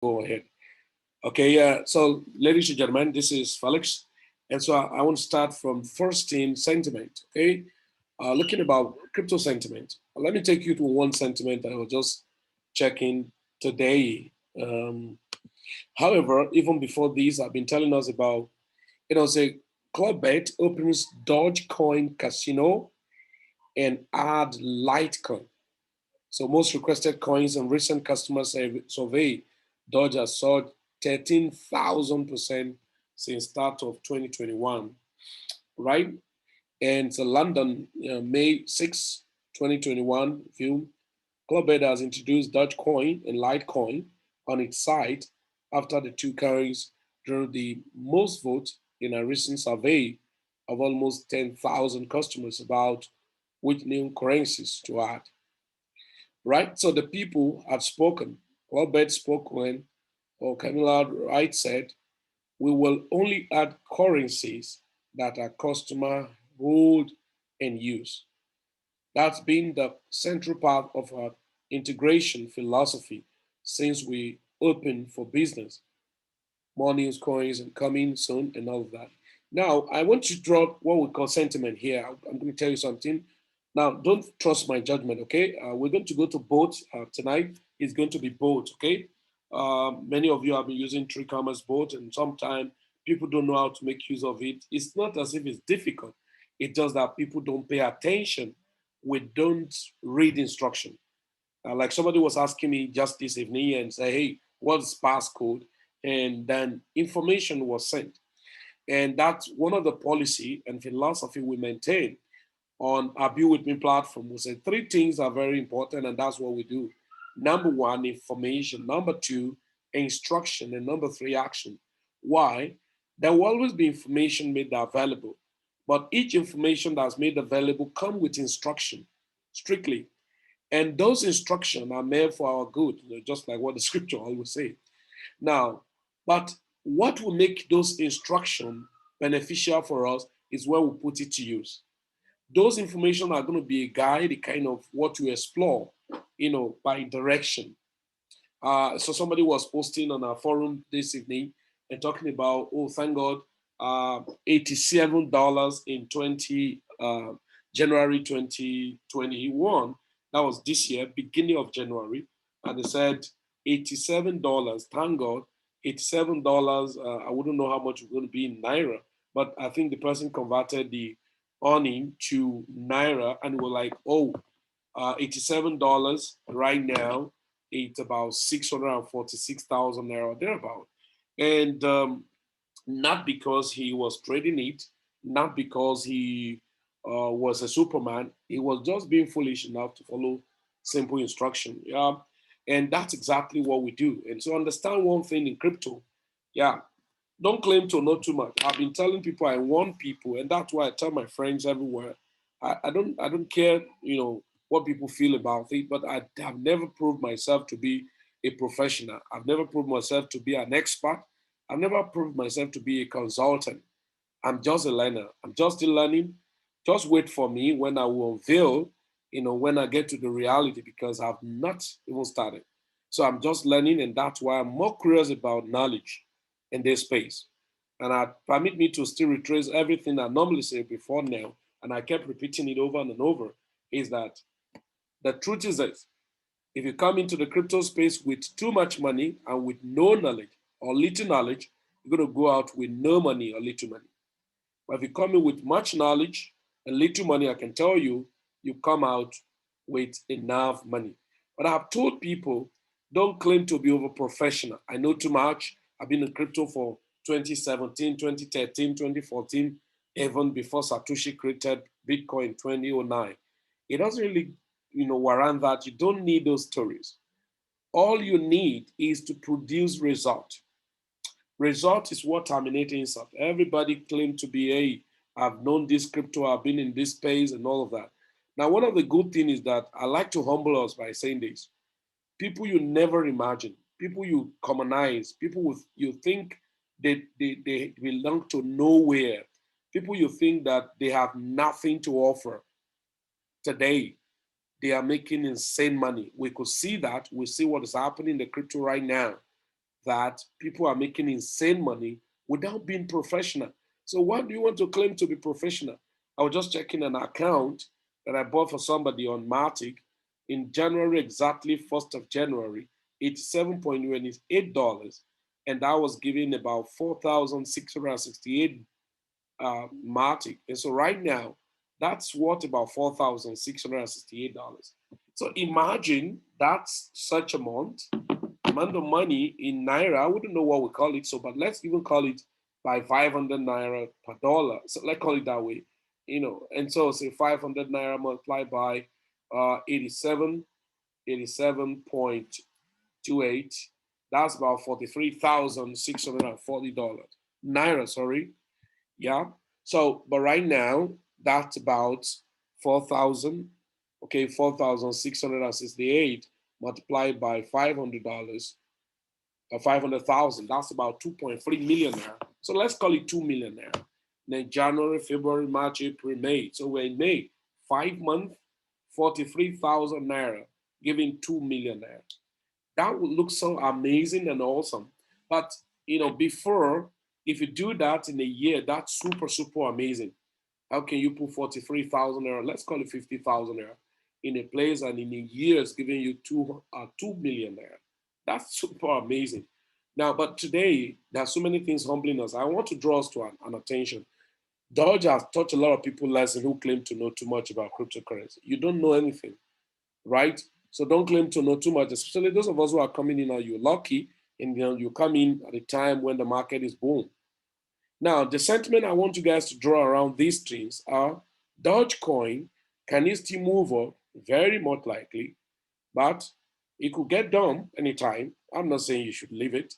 go ahead. Okay, so ladies and gentlemen, this is Felix. And so I want to start from first in sentiment, okay? Looking about crypto sentiment. Let me take you to one sentiment that I was just checking today. Um, However, even before this, I've been telling us about, say, Clubbet opens Dogecoin Casino and add Litecoin. So most requested coins and recent customer survey, Doge has soared 13,000% since start of 2021, right? And so London, May 6, 2021, view, Clubbed has introduced Dogecoin and Litecoin on its site after the two coins drew the most votes in a recent survey of almost 10,000 customers about which new currencies to add. Right? So the people have spoken. Clubbed spoke when, or Camilla Wright said, we will only add currencies that our customer hold and use. That's been the central part of our integration philosophy since we opened for business. More news coins and coming soon and all of that. Now, I want to drop what we call sentiment here. I'm going to tell you something. Now, don't trust my judgment, okay? We're going to go to boat tonight. It's going to be boat, okay? Many of you have been using Tree Commerce boat, and sometimes people don't know how to make use of it. It's not as if it's difficult. It's just that people don't pay attention. We don't read instruction. Like somebody was asking me just this evening and say, hey, what's passcode? And then information was sent. And that's one of the policy and philosophy we maintain on our Be With Me platform. We say three things are very important, and that's what we do. Number one, information. Number two, instruction. And number three, action. Why? There will always be information made available, but each information that's made available come with instruction, strictly. And those instructions are made for our good, just like what the scripture always say. Now, but what will make those instructions beneficial for us is where we put it to use. Those information are going to be a guide, a kind of what to explore, by direction. So somebody was posting on our forum this evening and talking about, oh, thank God, $87 in January 2021. That was this year, beginning of January, and they said $87. Thank God, $87. I wouldn't know how much it's going to be in naira, but I think the person converted the earning to naira and were like, oh, $87 right now. It's about 646,000 naira thereabout, and not because he was trading it, not because he was a Superman. He was just being foolish enough to follow simple instruction. Yeah, and that's exactly what we do. And so understand one thing in crypto. Yeah, don't claim to know too much. I've been telling people I warn people, and that's why I tell my friends everywhere. I don't care, what people feel about it, but I have never proved myself to be a professional. I've never proved myself to be an expert. I've never proved myself to be a consultant. I'm just a learner. I'm just still learning. Just wait for me when I will unveil, when I get to the reality, because I've not even started. So I'm just learning, and that's why I'm more curious about knowledge in this space. And I permit me to still retrace everything I normally say before now, and I kept repeating it over and over, is that the truth is this. If you come into the crypto space with too much money and with no knowledge or little knowledge, you're going to go out with no money or little money. But if you come in with much knowledge and little money, I can tell you, you come out with enough money. But I've told people, don't claim to be over professional. I know too much. I've been in crypto for 2017, 2013, 2014, even before Satoshi created Bitcoin 2009. It doesn't really, warrant that. You don't need those stories. All you need is to produce result. Result is what terminates insult. Everybody claims to be, hey, I've known this crypto, I've been in this space and all of that. Now, one of the good things is that I like to humble us by saying this. People you never imagine, people you commonize, people you think they belong to nowhere, people you think that they have nothing to offer today, they are making insane money. We could see that. We see what is happening in the crypto right now. that people are making insane money without being professional. So why do you want to claim to be professional? I was just checking an account that I bought for somebody on Matic in January, exactly 1st of January, $87.28. And that was giving about 4,668 Matic. And so right now, that's worth about $4,668. So imagine that's such amount of money in Naira. I wouldn't know what we call it. So, but let's even call it by 500 Naira per dollar. So let's call it that way, And so say 500 Naira multiplied by 87.28. That's about $43,640. Naira, sorry. Yeah. So, but right now, that's about 4,000, okay, 4,668 multiplied by $500, 500,000. That's about 2.3 million now. So let's call it 2 million now. Then January, February, March, April, May. So we're in May, 5 months, 43,000 naira, giving 2 million naira. That would look so amazing and awesome. But before, if you do that in a year, that's super, super amazing. How can you put 43,000 naira, let's call it 50,000 naira, in a place and in a year it's giving you 2 million naira? That's super amazing. Now, but today, there are so many things humbling us. I want to draw us to an attention. Dodge has taught a lot of people lesson who claim to know too much about cryptocurrency. You don't know anything, right? So don't claim to know too much, especially those of us who are coming in now, you're lucky, and you come in at a time when the market is boom. Now, the sentiment I want you guys to draw around these streams are Dogecoin can it still move up? Very much likely, but it could get done anytime. I'm not saying you should leave it,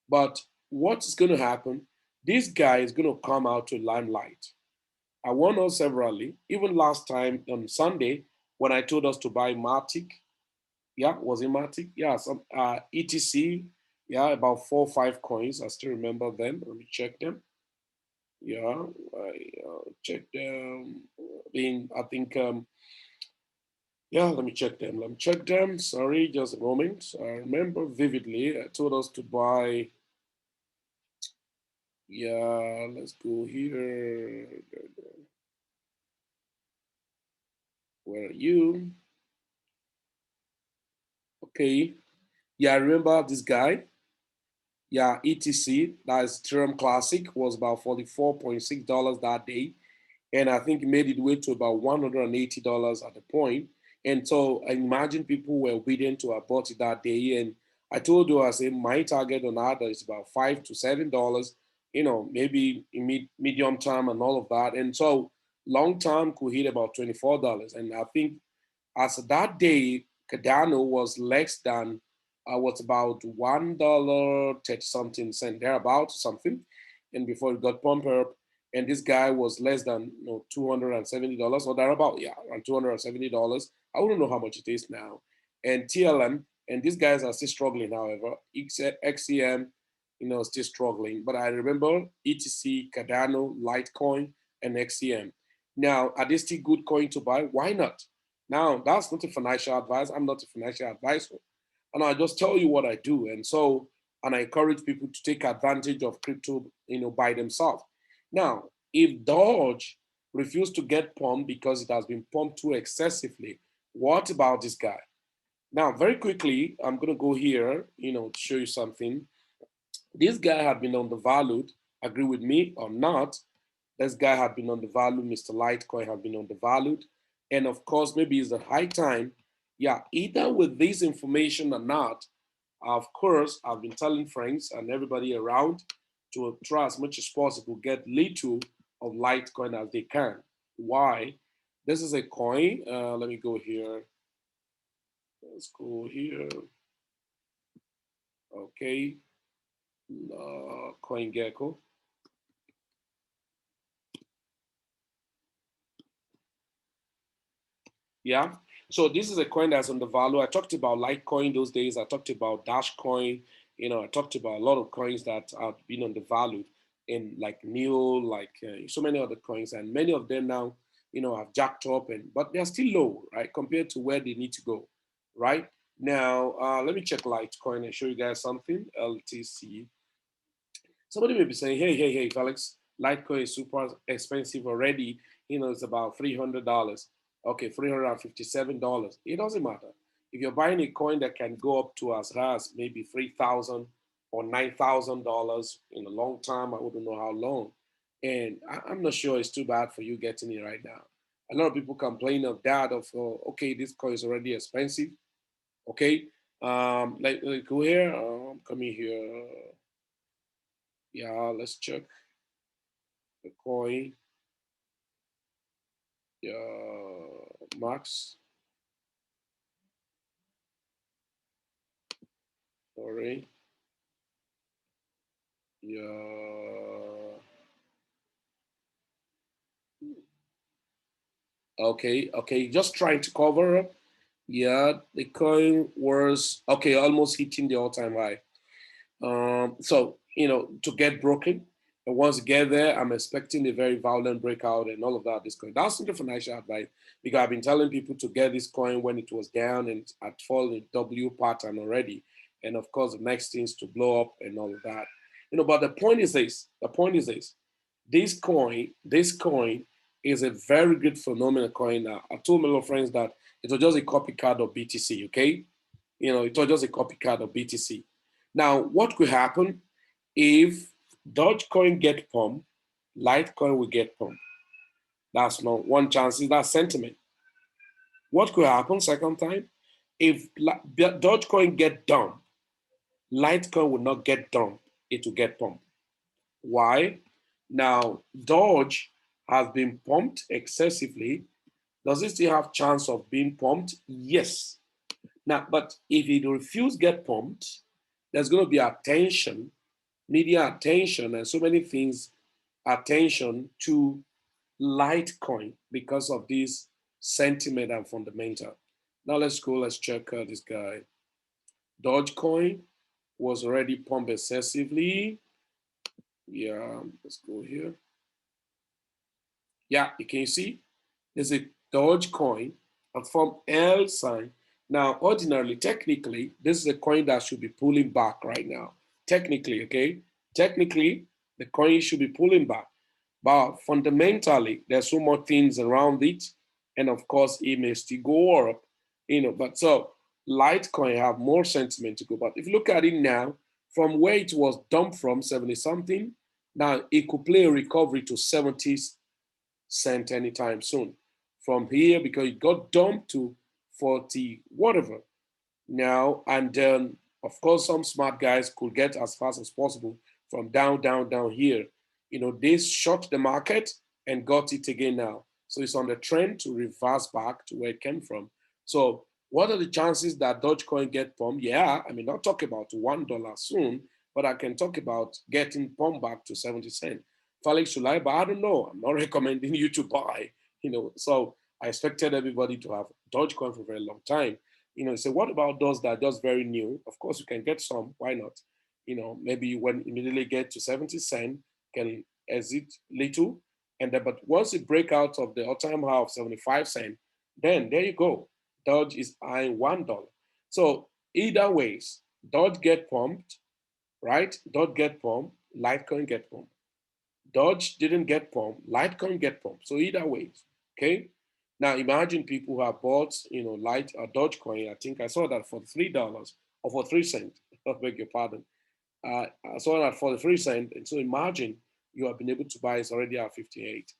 but what's going to happen? This guy is going to come out to limelight. I warned us severally, even last time on Sunday when I told us to buy Matic. Yeah, was it Matic? Yeah, some ETC. Yeah, about 4 or 5 coins. I still remember them. Let me check them. Yeah, I checked them. I think, yeah, let me check them. Let me check them. Sorry, just a moment. I remember vividly. I told us to buy. Yeah, let's go here. Where are you? Okay. Yeah, I remember this guy. Yeah, ETC, that is Ethereum Classic, was about $44.6 that day. And I think it made it way to about $180 at the point. And so I imagine people were waiting to have bought it that day. And I told you, I said, my target on that is about $5 to $7, maybe in medium term and all of that. And so long term could hit about $24. And I think as of that day, Cardano was less than was about $1 something cent thereabout something, and before it got pumped up, and this guy was less than $270 or thereabout, yeah, around $270. I wouldn't know how much it is now, and TLM, and these guys are still struggling. However, XCM, still struggling. But I remember ETC, Cardano, Litecoin, and XCM. Now, are they still good coin to buy? Why not? Now, that's not a financial advice. I'm not a financial advisor. And I just tell you what I do. And so, and I encourage people to take advantage of crypto, by themselves. Now, if Doge refused to get pumped because it has been pumped too excessively, what about this guy? Now, very quickly, I'm going to go here, to show you something. This guy had been undervalued, agree with me or not. This guy had been undervalued. Mr. Litecoin had been undervalued. And of course, maybe it's the high time. Yeah, either with this information or not, of course, I've been telling friends and everybody around to try as much as possible, get little of Litecoin as they can. Why? This is a coin. Let me go here. Let's go here. Okay. Coin Gecko. Yeah. So this is a coin that's on the value. I talked about Litecoin those days. I talked about Dash Coin. I talked about a lot of coins that have been undervalued, and like Neo, like so many other coins, and many of them now, have jacked up, but they're still low, right, compared to where they need to go, right? Now, let me check Litecoin and show you guys something. LTC. Somebody may be saying, hey, Felix, Litecoin is super expensive already. It's about $300. Okay, $357. It doesn't matter. If you're buying a coin that can go up to as high as maybe $3,000 or $9,000 in a long time, I wouldn't know how long. And I'm not sure it's too bad for you getting it right now. A lot of people complain of that, okay, this coin is already expensive. Okay, like go here, come in here. Yeah, let's check the coin. Yeah, Max. Sorry. Yeah. Okay. Just trying to cover up. Yeah, the coin was okay, almost hitting the all-time high. So to get broken, and once you get there, I'm expecting a very violent breakout and all of that. This coin. That's not financial advice because I've been telling people to get this coin when it was down and had fallen in W pattern already, and of course the next thing is to blow up and all of that. But the point is this. The point is this. This coin is a very good phenomenal coin. I told my little friends that it was just a copycat of BTC. Okay, it was just a copycat of BTC. Now, what could happen if Dogecoin get pumped, Litecoin will get pumped? That's not one chance. Is that sentiment? What could happen second time? If Dogecoin get dumped, Litecoin will not get dumped. It will get pumped. Why? Now, Doge has been pumped excessively. Does it still have chance of being pumped? Yes. Now, but if it refuses get pumped, there's going to be attention, media attention, and so many things, attention to Litecoin because of this sentiment and fundamental. Now let's go, let's check this guy. Dogecoin was already pumped excessively. Yeah, let's go here. Yeah, you can see there's a Dogecoin and from L sign. Now, ordinarily, technically, this is a coin that should be pulling back right now. Technically, okay? Technically, the coin should be pulling back. But fundamentally, there's so much things around it. And of course, it may still go up, But so Litecoin have more sentiment to go. But if you look at it now, from where it was dumped from 70 something, now it could play a recovery to 70 cent anytime soon. From here, because it got dumped to 40 whatever now, and then of course some smart guys could get as fast as possible from down here. They shot the market and got it again now. So it's on the trend to reverse back to where it came from. So what are the chances that Dogecoin get pumped? Yeah, I mean, not talk about $1 soon, but I can talk about getting pumped back to 70 cents. Felix, should I buy? I don't know. I'm not recommending you to buy, So I expected everybody to have Dogecoin for a very long time. So what about those that are just very new? Of course, you can get some. Why not? Maybe when immediately get to 70 cent, can exit little. And then, but once it break out of the all-time high of 75 cent, then there you go. Dodge is eyeing $1. So either ways, Dodge get pumped, right? Dodge get pumped, Litecoin get pumped. Dodge didn't get pumped, Litecoin get pumped. So either ways, okay? Now imagine people who have bought, Lite or Dogecoin. I think I saw that for $3 or for 3 cents. I beg your pardon. I saw that for the 3 cents. And so imagine you have been able to buy it's already at 58.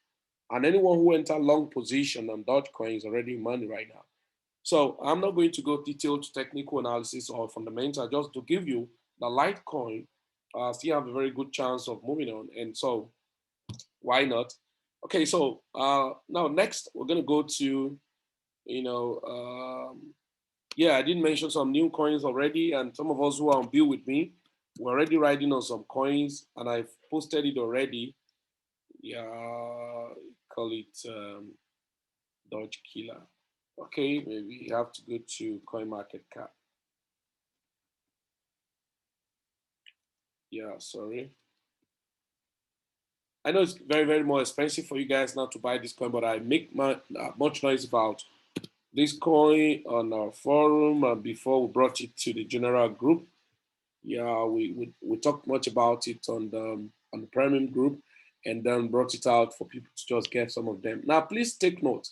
And anyone who enter long position on Dogecoin is already in money right now. So I'm not going to go detailed to technical analysis or fundamental, just to give you the Litecoin still have a very good chance of moving on. And so why not? Okay, so now next we're gonna go to, yeah, I did mention some new coins already, and some of us who are on bill with me, we're already riding on some coins, and I've posted it already. Yeah, call it Dodge Killer. Okay, maybe you have to go to CoinMarketCap. Yeah, sorry. I know it's very, very more expensive for you guys now to buy this coin, but I make much noise about this coin on our forum before we brought it to the general group. Yeah, we talked much about it on the premium group, and then brought it out for people to just get some of them. Now, please take note.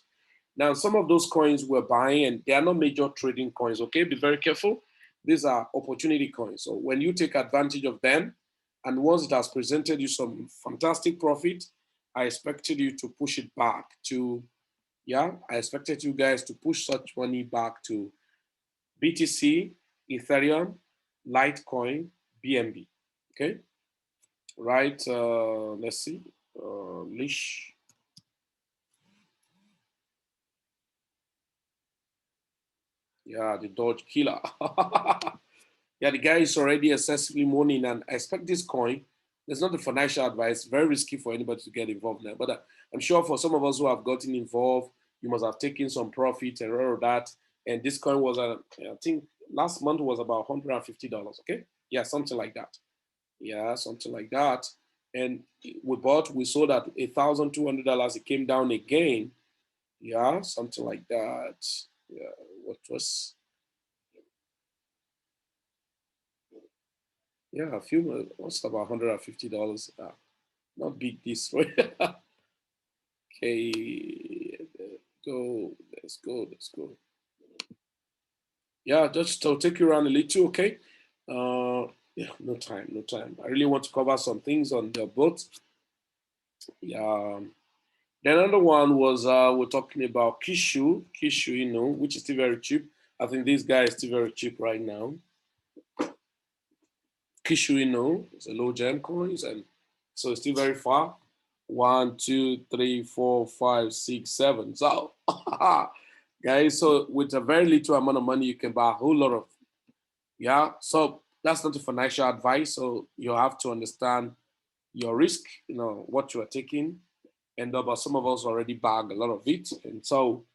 Now, some of those coins we're buying, and they are not major trading coins. Okay, be very careful. These are opportunity coins. So when you take advantage of them, and once it has presented you some fantastic profit, I expected you to push it back to, yeah, I expected you guys to push such money back to BTC, Ethereum, Litecoin, BNB. Okay, right? Let's see. Leash. Yeah, the Dodge killer. Yeah, the guy is already excessively moaning, and I expect this coin. There's not the financial advice. Very risky for anybody to get involved now. But I'm sure for some of us who have gotten involved, you must have taken some profit and all of that. And this coin was, I think, last month was about $150. Okay, yeah, something like that. Yeah, something like that. And we bought, we sold at $1,200. It came down again. Yeah, something like that. Yeah, what was, yeah, a few, what's about $150? Not big this way. Okay, go, let's go, let's go. Yeah, just to take you around a little, okay? Yeah, no time, no time. I really want to cover some things on the boat. Yeah. The another one was we're talking about Kishu, which is still very cheap. I think this guy is still very cheap right now. Kishu, it's a low gem coins, and so it's still very far. One, two, three, four, five, six, seven. So, guys, so with a very little amount of money, you can buy a whole lot of, yeah. So that's not a financial advice. So you have to understand your risk, what you are taking. And but some of us already bag a lot of it. And so,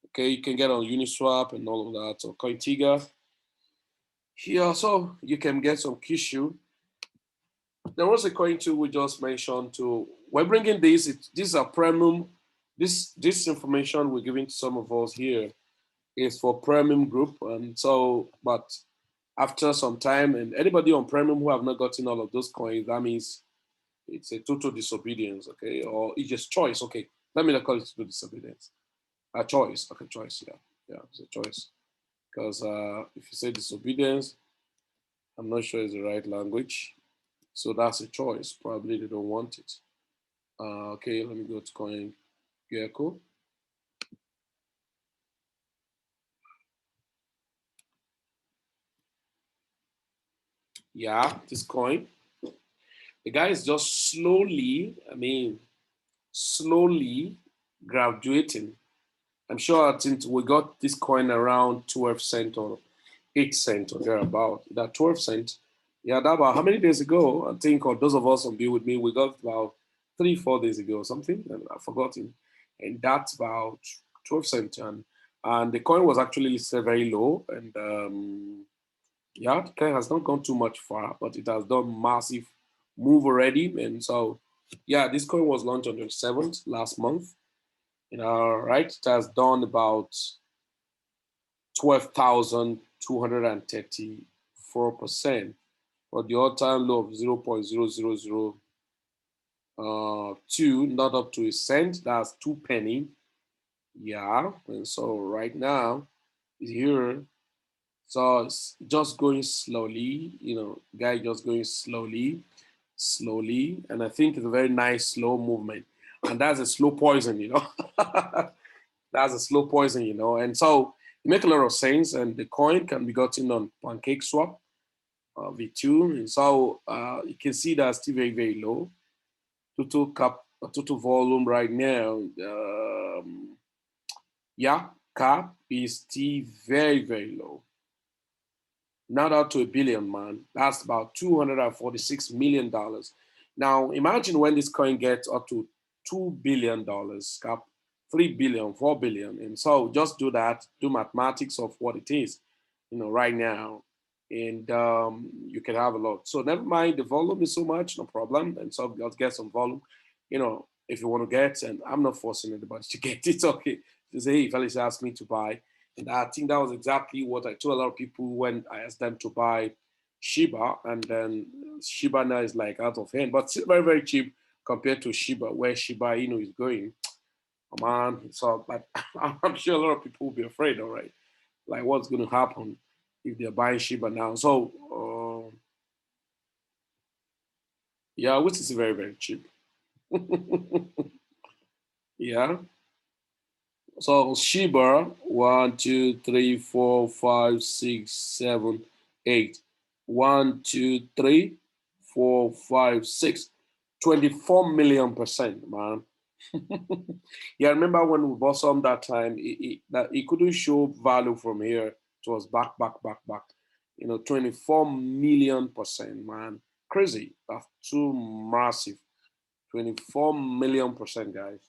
okay, you can get on Uniswap and all of that, or Cointiga. Here, so you can get some Kishu. There was a coin too we just mentioned too. We're bringing this. These are premium. This information we're giving to some of us here is for premium group, and so but after some time, and anybody on premium who have not gotten all of those coins, that means it's a total disobedience, okay, or it's just choice. Okay, let me not call it total disobedience. A choice, okay, choice. Yeah, yeah, it's a choice. Because if you say disobedience, I'm not sure it's the right language. So that's a choice. Probably they don't want it. Okay, let me go to coin Gecko. Yeah, this coin. The guy is just slowly, slowly graduating. I'm sure I think we got this coin around 12 cent or 8 cent or thereabout. That 12 cent. Yeah, that about how many days ago? I think, or those of us on Be With Me, we got about 3, 4 days ago or something. And I've forgotten. And that's about 12 cent. And the coin was actually listed very low. And yeah, the coin has not gone too much far, but it has done massive move already. And so, yeah, this coin was launched on the 7th last month. Right, it has done about 12,234%, but the all-time low of 0.0002, not up to a cent. That's 2 penny. Yeah, and so right now it's here. So it's just going slowly, guy just going slowly, slowly, and I think it's a very nice slow movement, and that's a slow poison. That's a slow poison. And so it makes a lot of sense, and the coin can be gotten on Pancake Swap V2, and so you can see that's still very, very low. Total volume right now, yeah, cap is still very, very low. Not up to a billion, man. That's about $246 million. Now imagine when this coin gets up to $2 billion, cap 3 billion, 4 billion, and so just do that. Do mathematics of what it is, right now, and you can have a lot. So never mind the volume is so much, no problem. And so let's get some volume, if you want to get. And I'm not forcing anybody to get it. Okay, They say, hey, Felix asked me to buy. And I think that was exactly what I told a lot of people when I asked them to buy Shiba. And then Shiba now is like out of hand, but still very, very cheap compared to Shiba, where Shiba is going. Oh, man, so but I'm sure a lot of people will be afraid, all right? Like what's going to happen if they're buying Shiba now. So, yeah, which is very, very cheap. Yeah. So Shiba, 1, 2, 3, 4, 5, 6, 7, 8. 1, 2, 3, 4, 5, 6. 24 million%, man. Yeah, I remember when we bought some that time, that it couldn't show value from here. It was back, back, back, back. 24 million%, man. Crazy. That's too massive. 24 million%, guys.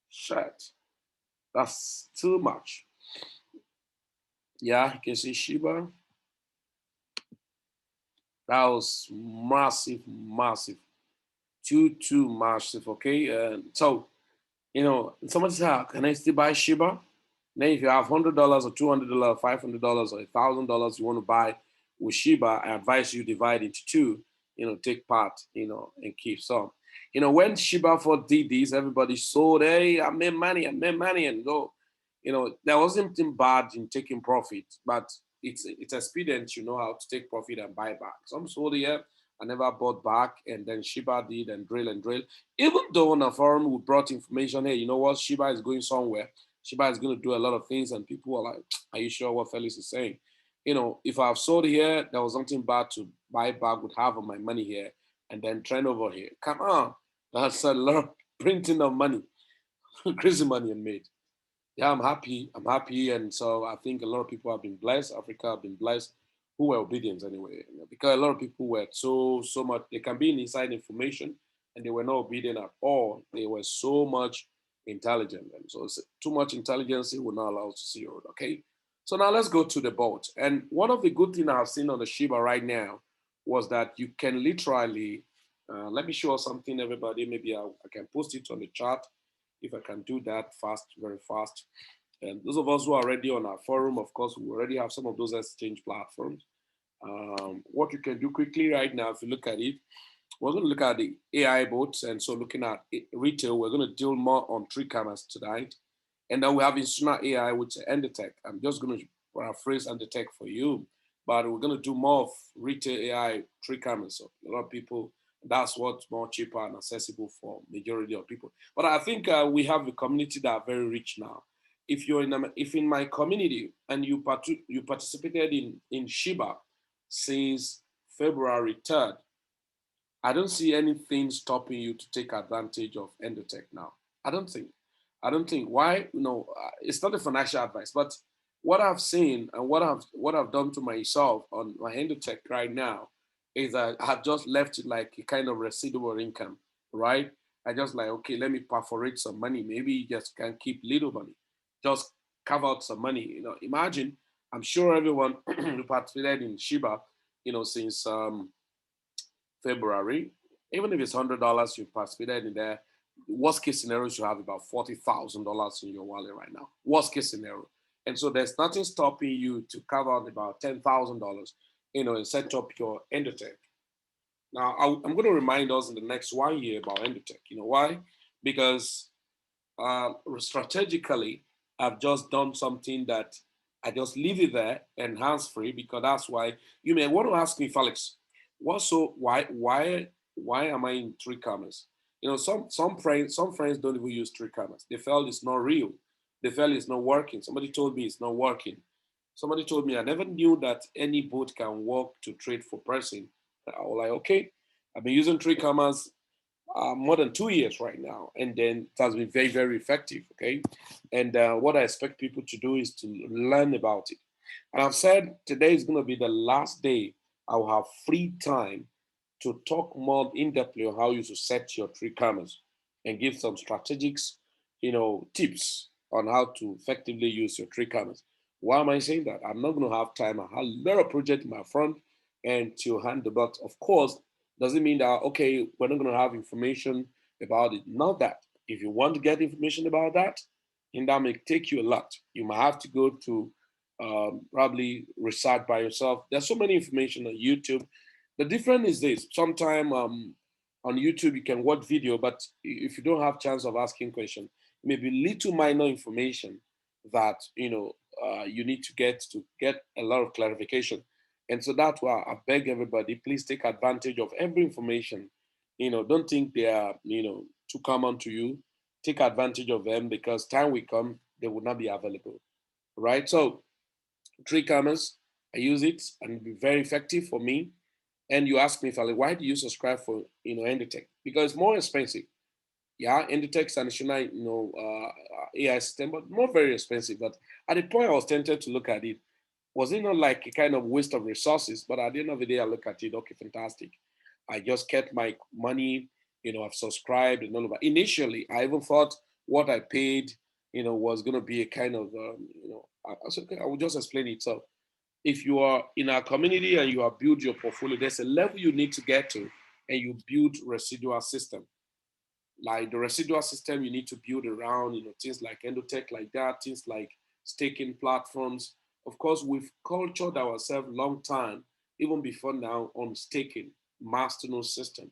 Shit. That's too much. Yeah, you can see Shiba. That was massive, massive. Too massive. Okay. So, somebody said, can I still buy Shiba? Then if you have $100 or $200, $500 or $1,000 you want to buy with Shiba, I advise you divide into two, take part, and keep some. When Shiba for did this, everybody sold, hey, I made money, and go. There wasn't anything bad in taking profit, but it's expedient, how to take profit and buy back. Some sold here, I never bought back, and then Shiba did and drill. Even though on a forum we brought information, hey, you know what, Shiba is going somewhere. Shiba is going to do a lot of things, and people are like, are you sure what Felix is saying? If I've sold here, there was nothing bad to buy back with half of my money here and then trend over here. Come on. That's a lot of printing of money, crazy money and made. Yeah, I'm happy. I'm happy. And so I think a lot of people have been blessed. Africa have been blessed who were obedient anyway. Because a lot of people were so much, they can be in inside information and they were not obedient at all. They were so much intelligent. And so too much intelligence will not allow us to see road. Okay. So now let's go to the boat. And one of the good things I've seen on the Shiba right now was that you can literally, let me show something, everybody. Maybe I can post it on the chat if I can do that fast, very fast. And those of us who are already on our forum, of course, we already have some of those exchange platforms. What you can do quickly right now, if you look at it, we're going to look at the AI bots. And so looking at retail, we're going to deal more on three cameras tonight. And then we have institutional AI, which is INDEPTH. I'm just going to paraphrase INDEPTH for you, but we're going to do more of retail AI three cameras. So a lot of people, that's what's more cheaper and accessible for majority of people. But I think we have a community that are very rich now. If in my community and you participated in Shiba since February 3rd, I don't see anything stopping you to take advantage of Endotech now. I don't think. I don't think. Why? It's not a financial advice, but what I've seen and what I've done to myself on my Endotech right now is that I've just left it like a kind of residual income, right? I just like, okay, let me perforate some money. Maybe you just can keep little money. Just carve out some money. Imagine, I'm sure everyone who participated in Shiba, since February, even if it's $100 you participated in there, worst case scenario, you have about $40,000 in your wallet right now. Worst case scenario. And so there's nothing stopping you to carve out about $10,000, and set up your Endotech. Now, I'm going to remind us in the next 1 year about Endotech. You know why? Because strategically, I've just done something that I just leave it there and hands free because that's why you may want to ask me, Felix, why am I in three cameras? Some friends don't even use three cameras. They felt it's not real. They felt it's not working. Somebody told me it's not working. Somebody told me I never knew that any boat can work to trade for pricing. I was like, okay, I've been using three cameras more than 2 years right now, and then it has been very, very effective. Okay, and what I expect people to do is to learn about it. And I've said today is going to be the last day I will have free time to talk more in depthly on how you should set your three cameras and give some strategics, tips on how to effectively use your three cameras. Why am I saying that? I'm not going to have time. I have a lot of projects in my front and to handle, but of course, doesn't mean that okay, we're not going to have information about it. Not that. If you want to get information about that, and that may take you a lot. You might have to go to probably research by yourself. There's so many information on YouTube. The difference is this: sometimes on YouTube you can watch video, but if you don't have chance of asking question, maybe little minor information that you need to get a lot of clarification. And so that's why I beg everybody, please take advantage of every information. Don't think they are too common to you. Take advantage of them, because time will come they will not be available, right? So three commas, I use it and it'll be very effective for me. And you ask me, Fali, why do you subscribe for Endotech? Because it's more expensive. Yeah, Endotech traditional AI system, but more very expensive. But at the point I was tempted to look at it, was it not like a kind of waste of resources? But at the end of the day, I look at it, okay, fantastic. I just kept my money, I've subscribed and all of that. Initially, I even thought what I paid, was going to be a kind of, I said, okay, I will just explain it. So if you are in our community and you are build your portfolio, there's a level you need to get to, and you build residual system. Like the residual system you need to build around, things like endotech, like that, things like staking platforms. Of course, we've cultured ourselves long time, even before now, on staking, masternode system,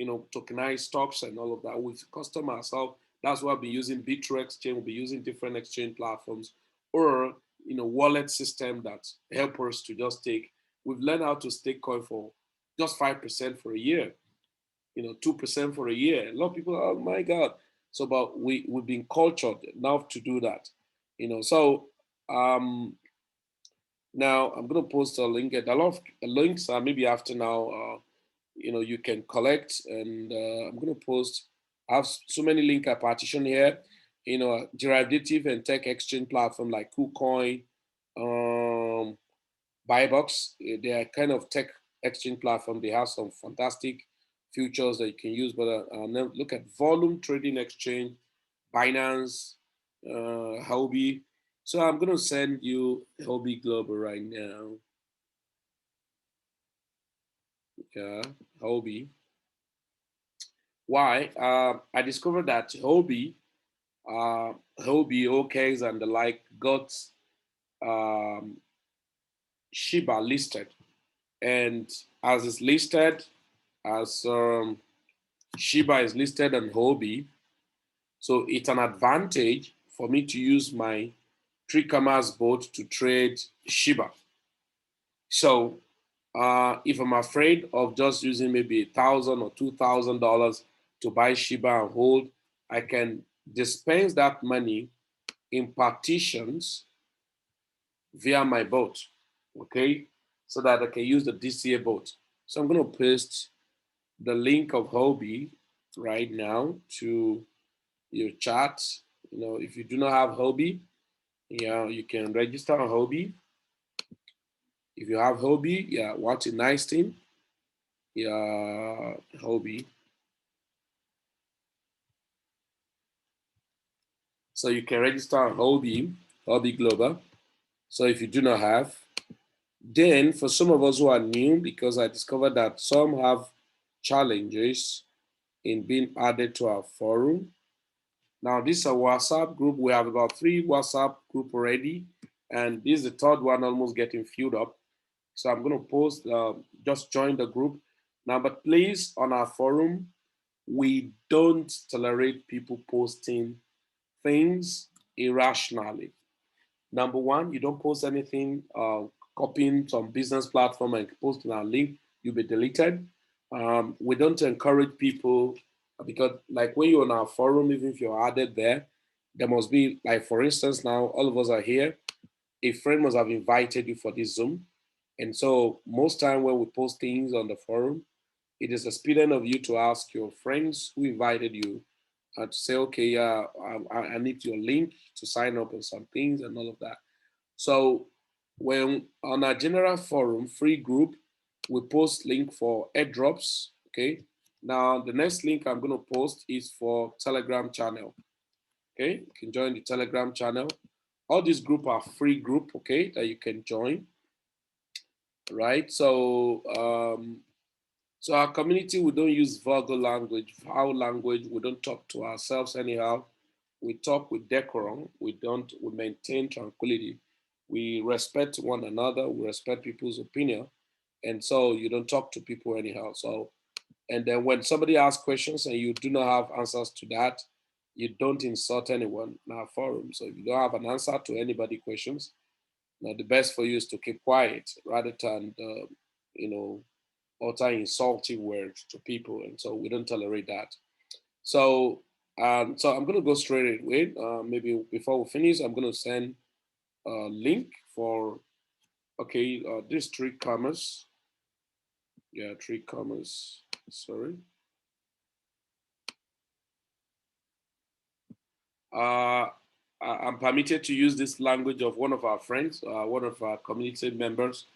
tokenized stocks and all of that. We've custom ourselves. That's why I've been using Bittrex exchange, we'll be using different exchange platforms, or wallet system that help us to just take. We've learned how to stake coin for just 5% for a year, 2% for a year. A lot of people, oh my God. So, but we've been cultured enough to do that, So now I'm gonna post a link. A lot of links are maybe after now. You can collect, and I'm gonna post. I have so many link I partition here. Derivative and tech exchange platform like KuCoin, Buybox. They are kind of tech exchange platform. They have some fantastic futures that you can use. But now look at volume trading exchange, Binance, Huobi. So I'm gonna send you Huobi Global right now. Yeah, Huobi. Why? I discovered that Huobi, OKs, and the like got um, Shiba listed, and as it's listed, as Shiba is listed on Huobi, so it's an advantage for me to use my three commas bot to trade Shiba. So if I'm afraid of just using maybe $1,000 or $2,000 to buy Shiba and hold, I can dispense that money in partitions via my bot, okay? So that I can use the DCA bot. So I'm gonna paste the link of Huobi right now to your chat. If you do not have Huobi, you can register on Huobi. If you have Huobi, what a nice thing. Huobi. So you can register on Huobi Global. So if you do not have, then for some of us who are new, because I discovered that some have challenges in being added to our forum. Now this is a WhatsApp group. We have about 3 WhatsApp group already, and this is the third one almost getting filled up. So I'm going to post, just join the group. Now, but please, on our forum, we don't tolerate people posting things irrationally. Number one, you don't post anything, copying some business platform and posting a link, you'll be deleted. We don't encourage people, because like when you're on our forum, even if you're added there must be, like for instance, now all of us are here. A friend must have invited you for this Zoom. And so most time when we post things on the forum, it is expedient of you to ask your friends who invited you to say, okay, yeah, I need your link to sign up on some things and all of that. So when on our general forum, free group, we post link for airdrops, okay? Now, the next link I'm gonna post is for Telegram channel, okay? You can join the Telegram channel. All these group are free group, okay, that you can join, right? So our community, we don't use vulgar language, foul language. We don't talk to ourselves anyhow. we talk with decorum. We maintain tranquility. We respect one another. We respect people's opinion. And so you don't talk to people anyhow. So, and then when somebody asks questions and you do not have answers to that, you don't insult anyone in our forum. So if you don't have an answer to anybody questions, the best for you is to keep quiet rather than, utter insulting words to people. And so we don't tolerate that. So, so I'm going to go straight away. Maybe before we finish, I'm going to send a link for, okay, these three commas. Yeah, three commas. Sorry. I'm permitted to use this language of one of our friends, one of our community members,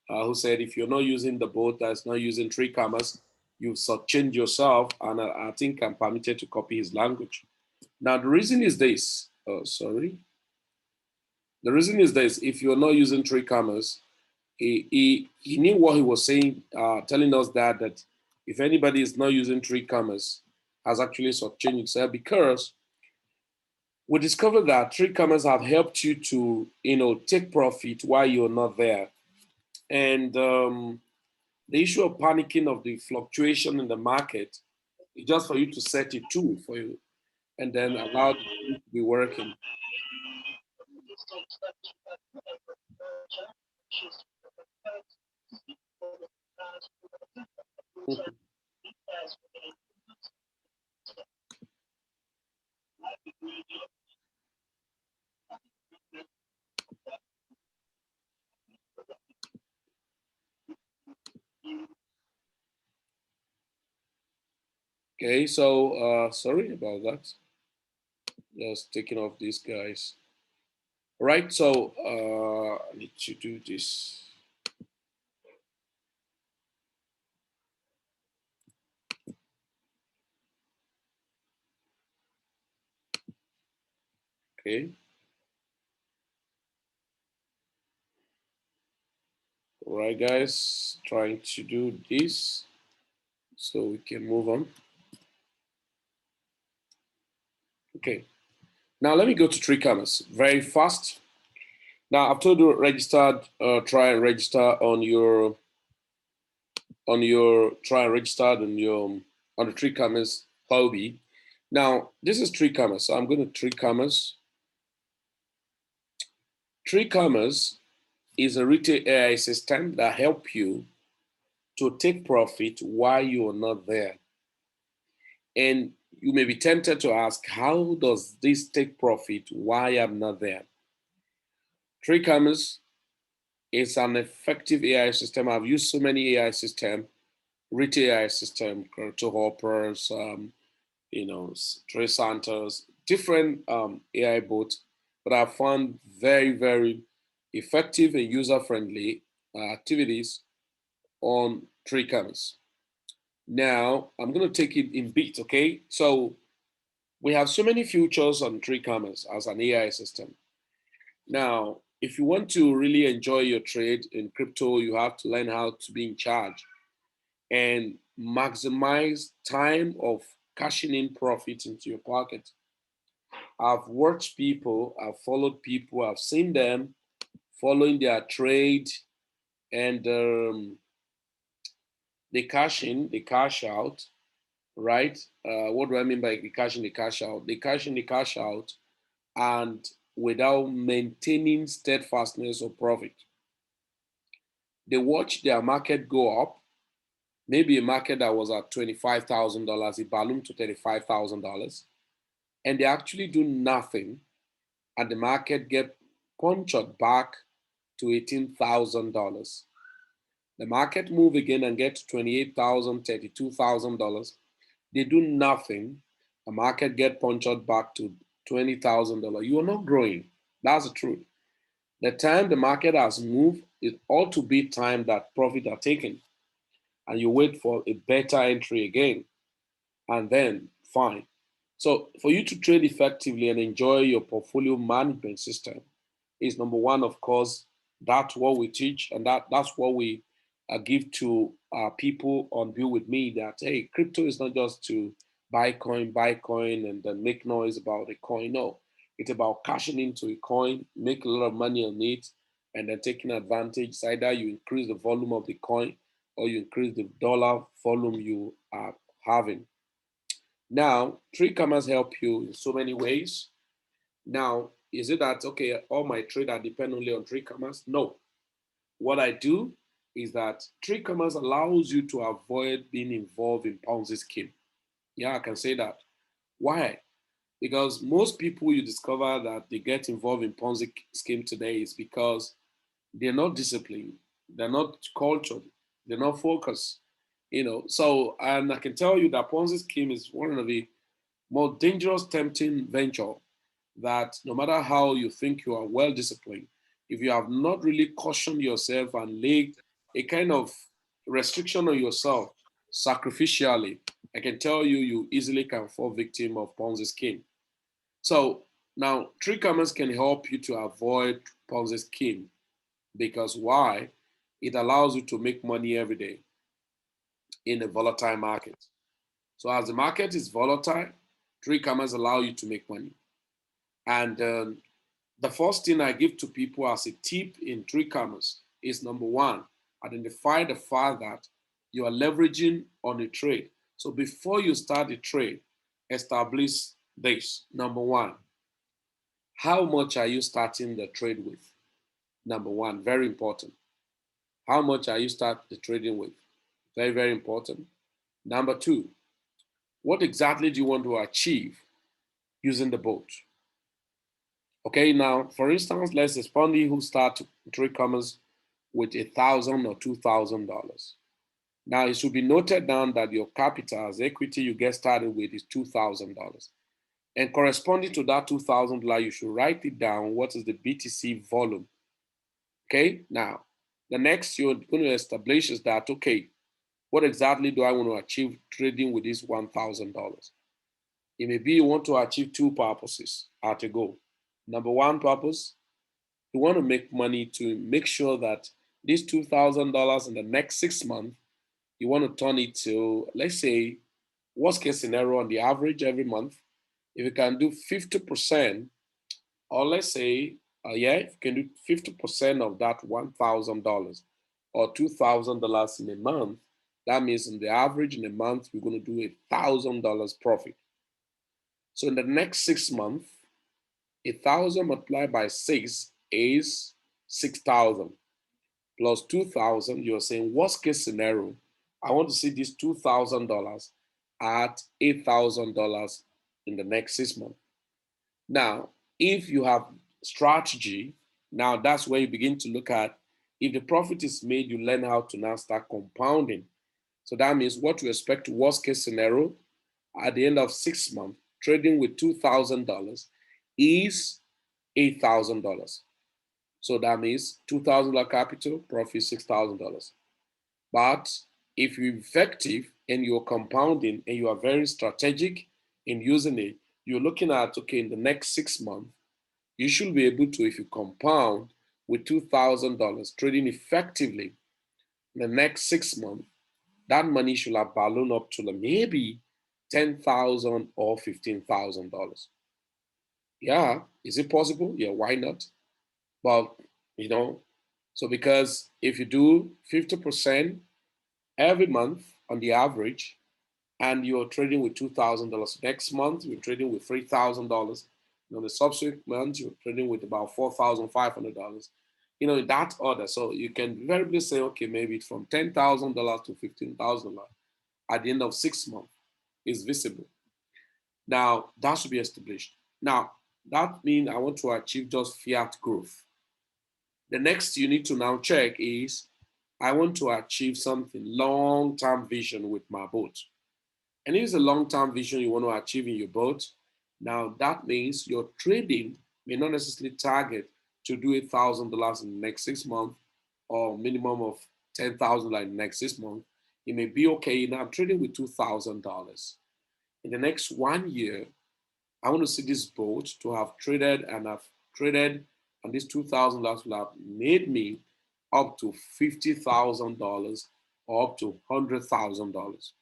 who said, if you're not using the boat that's not using three commas, you've shortchanged yourself. And I think I'm permitted to copy his language. Now, the reason is this. Oh, sorry. The reason is this. If you're not using three commas, he knew what he was saying, telling us that if anybody is not using three commas, has actually shortchanged itself, because we discovered that three commas have helped you to, take profit while you're not there. And the issue of panicking of the fluctuation in the market is just for you to set a tool for you and then allow it to be working. Okay, so sorry about that. Just taking off these guys. All right, so I need to do this. Okay. All right, guys, trying to do this so we can move on. Okay. Now let me go to three commas very fast. Now I've told you registered, try and register on your try and register on the three commas hobby. Now this is three commas. So I'm going to three commas. Three commas is a retail AI system that help you to take profit while you are not there. And you may be tempted to ask, how does this take profit while I'm not there? Three commas is an effective AI system. I've used so many AI systems, retail AI system, to hoppers, Trey Santos, different AI bots, but I found very, very effective and user-friendly activities on three commas. Now, I'm going to take it in bits, okay? So we have so many features on three commas as an AI system. Now, if you want to really enjoy your trade in crypto, you have to learn how to be in charge and maximize time of cashing in profits into your pocket. I've watched people, I've followed people, I've seen them following their trade, and they cash in, they cash out, right? What do I mean by the cash in, the cash out? They cash in, the cash out, and without maintaining steadfastness or profit. They watch their market go up. Maybe a market that was at $25,000, it ballooned to $35,000, and they actually do nothing, and the market get punctured back to $18,000. The market move again and get to $28,000, $32,000. They do nothing. The market get punctured back to $20,000. You are not growing. That's the truth. The time the market has moved, it ought to be time that profit are taken, and you wait for a better entry again, and then fine. So for you to trade effectively and enjoy your portfolio management system is number one, of course, that's what we teach, and that's what we give to people on Build With Me, that, hey, crypto is not just to buy coin, and then make noise about a coin. No, it's about cashing into a coin, make a lot of money on it, and then taking advantage. It's either you increase the volume of the coin or you increase the dollar volume you are having. Now, trade commerce help you in so many ways. Now, is it that, okay, all my trade are depend only on trade commerce? No. What I do is that trade commerce allows you to avoid being involved in Ponzi scheme. Yeah, I can say that. Why? Because most people you discover that they get involved in Ponzi scheme today is because they're not disciplined, they're not cultured, they're not focused. So and I can tell you that Ponzi scheme is one of the more dangerous, tempting venture that no matter how you think you are well disciplined, if you have not really cautioned yourself and laid a kind of restriction on yourself sacrificially, I can tell you, you easily can fall victim of Ponzi scheme. So now, trade commerce can help you to avoid Ponzi scheme because why? It allows you to make money every day in a volatile market. So as the market is volatile, trade commerce allow you to make money. And the first thing I give to people as a tip in trade commerce is number one, identify the fact that you are leveraging on a trade. So before you start the trade, establish this. Number one, how much are you starting the trade with? Number one, very important. How much are you start the trading with? Very, very important. Number two, what exactly do you want to achieve using the boat? Okay, now, for instance, let's say somebody who start trade commerce with $1,000 or $2,000. Now, it should be noted down that your capital as equity you get started with is $2,000. And corresponding to that $2,000, you should write it down. What is the BTC volume? Okay, now, the next you're going to establish is that, okay, what exactly do I want to achieve trading with this $1,000? It may be you want to achieve two purposes at a go. Number one purpose, you want to make money to make sure that this $2,000 in the next 6 months, you want to turn it to, let's say, worst case scenario on the average every month. If you can do 50%, or let's say, yeah, if you can do 50% of that $1,000 or $2,000 in a month, that means in the average in a month, we're going to do $1,000 profit. So in the next 6 months, 1,000 multiplied by 6 is 6,000 plus 2,000. You're saying worst case scenario, I want to see this $2,000 at $8,000 in the next 6 months. Now, if you have strategy, now that's where you begin to look at if the profit is made, you learn how to now start compounding. So that means what you expect worst case scenario at the end of 6 months, trading with $2,000 is $8,000. So that means $2,000 capital, profit $6,000. But if you're effective and you're compounding and you are very strategic in using it, you're looking at, okay, in the next 6 months, you should be able to, if you compound with $2,000 trading effectively in the next 6 months, that money should have ballooned up to maybe $10,000 or $15,000. Yeah, is it possible? Yeah, why not? But, you know, so because if you do 50% every month on the average, and you're trading with $2,000 next month, you're trading with $3,000. The subsequent month, you're trading with about $4,500. In that order. So you can variably say, okay, maybe from $10,000 to $15,000 at the end of 6 months is visible. Now, that should be established. Now, that means I want to achieve just fiat growth. The next you need to now check is I want to achieve something long-term vision with my boat. And if it's a long-term vision you want to achieve in your boat, now that means your trading may not necessarily target to do $1,000 in the next 6 months or minimum of $10,000 in the next 6 months. It may be okay. Now I'm trading with $2,000. In the next 1 year, I want to see this boat to have traded and this $2,000 will have made me up to $50,000 or up to $100,000.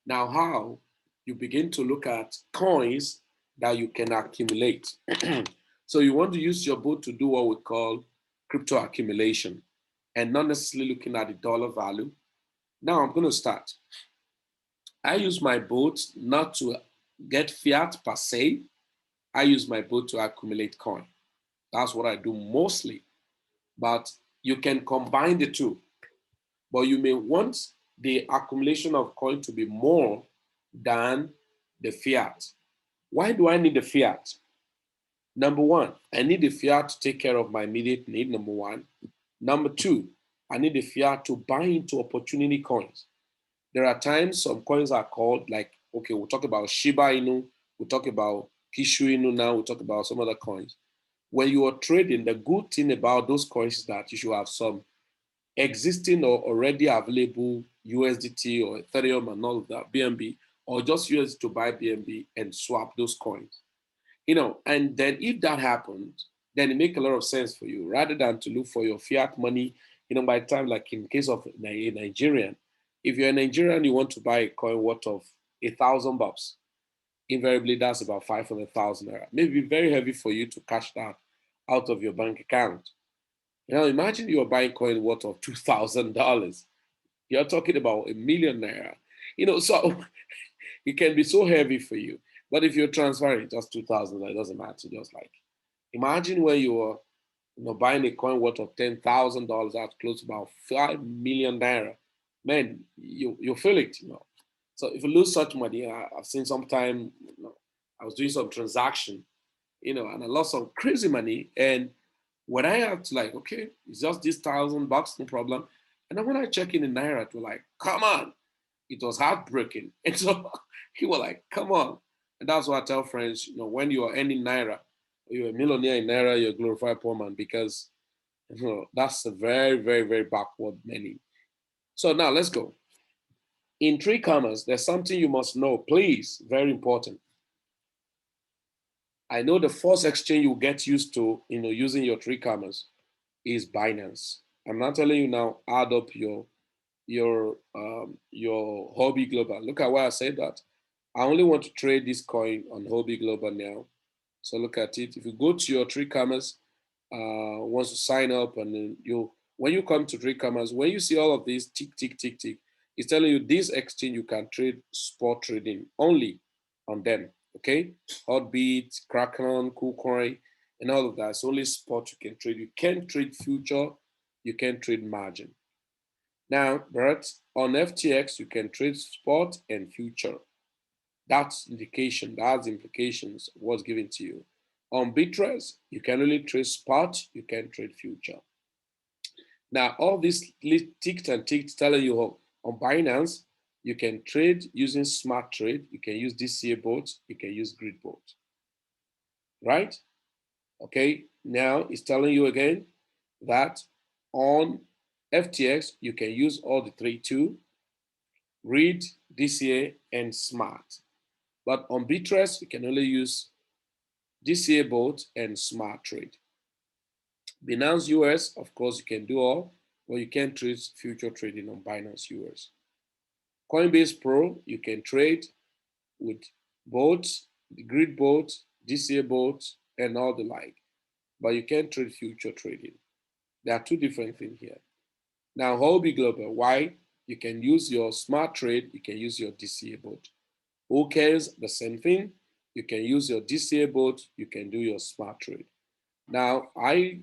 Now, how? you begin to look at coins that you can accumulate. So you want to use your boat to do what we call crypto accumulation and not necessarily looking at the dollar value. Now I'm going to start. I use my boat not to get fiat per se. I use my boat to accumulate coin. That's what I do mostly. But you can combine the two. But you may want the accumulation of coin to be more than the fiat. Why do I need the fiat? Number one, I need the fiat to take care of my immediate need, number one. Number two, I need the fiat to buy into opportunity coins. There are times some coins are called like, okay, we'll talk about Shiba Inu, we'll talk about Kishu Inu now, we'll talk about some other coins. When you are trading, the good thing about those coins is that you should have some existing or already available USDT or Ethereum and all of that, BNB, or just use to buy BNB and swap those coins. And then if that happens, then it makes a lot of sense for you rather than to look for your fiat money, by the time, like in case of a Nigerian, if you're a Nigerian, you want to buy a coin worth of $1,000, invariably that's about 500,000 naira. Maybe very heavy for you to cash that out of your bank account. Imagine you're buying coin worth of $2,000. You're talking about $1,000,000 naira. So it can be so heavy for you. But if you're transferring just 2,000, it doesn't matter. Just like imagine when you're buying a coin worth of $10,000, that's close to about 5 million naira. Man, you feel it. So if you lose such money, I've seen sometime. I was doing some transaction, and I lost some crazy money. And when I have to like, okay, it's just this $1,000, no problem. And then when I check in naira, it was like, come on, it was heartbreaking. And so he was like, come on. And that's why I tell friends, when you are earning naira, you're a millionaire in naira, you're a glorified poor man, because that's a very, very, very backward money. So now let's go. In trade commerce, there's something you must know, please, very important. I know the first exchange you get used to, using your trade commerce is Binance. I'm not telling you now, add up your Hobby Global. Look at why I said that. I only want to trade this coin on Hobby Global now. So look at it. If you go to your trade commerce, once you sign up, and then when you come to trade commerce, when you see all of these tick, tick, tick, tick, it's telling you this exchange you can trade spot trading only on them. Okay, Hotbit, Kraken, KuCoin, and all of that. It's only spot you can trade. You can't trade future. You can't trade margin. Now, but on FTX, you can trade spot and future. That's indication, that's implications of what's given to you. On Bitress, you can only trade spot, you can trade future. Now, all these ticked and ticked telling you on Binance, you can trade using smart trade, you can use DCA bots, you can use grid bots. Right? Okay, now it's telling you again that on FTX, you can use all the three too, read, DCA, and smart. But on Bitress, you can only use DCA bot and smart trade. Binance US, of course, you can do all, but you can't trade future trading on Binance US. Coinbase Pro, you can trade with bots, the grid bots, DCA bots, and all the like, but you can't trade future trading. There are two different things here. Now, Hobby Global, why? You can use your smart trade, you can use your DCA bot. Who cares? The same thing. You can use your DCA bot, you can do your smart trade. Now, I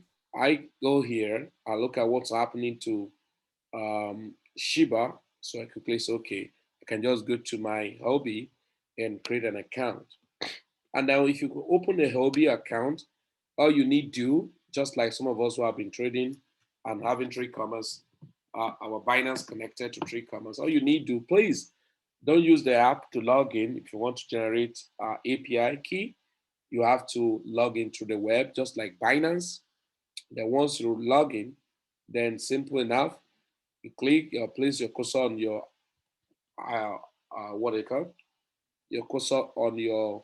go here, I look at what's happening to Shiba, so I quickly say, okay, I can just go to my Hobby and create an account. And now if you open a Hobby account, all you need to do, just like some of us who have been trading and having trade commerce, our Binance connected to trade commerce, all you need to do, please don't use the app to log in. If you want to generate API key, you have to log in through the web, just like Binance. Then once you log in, then simple enough, you click, place your cursor on your, what do you call it? Your cursor on your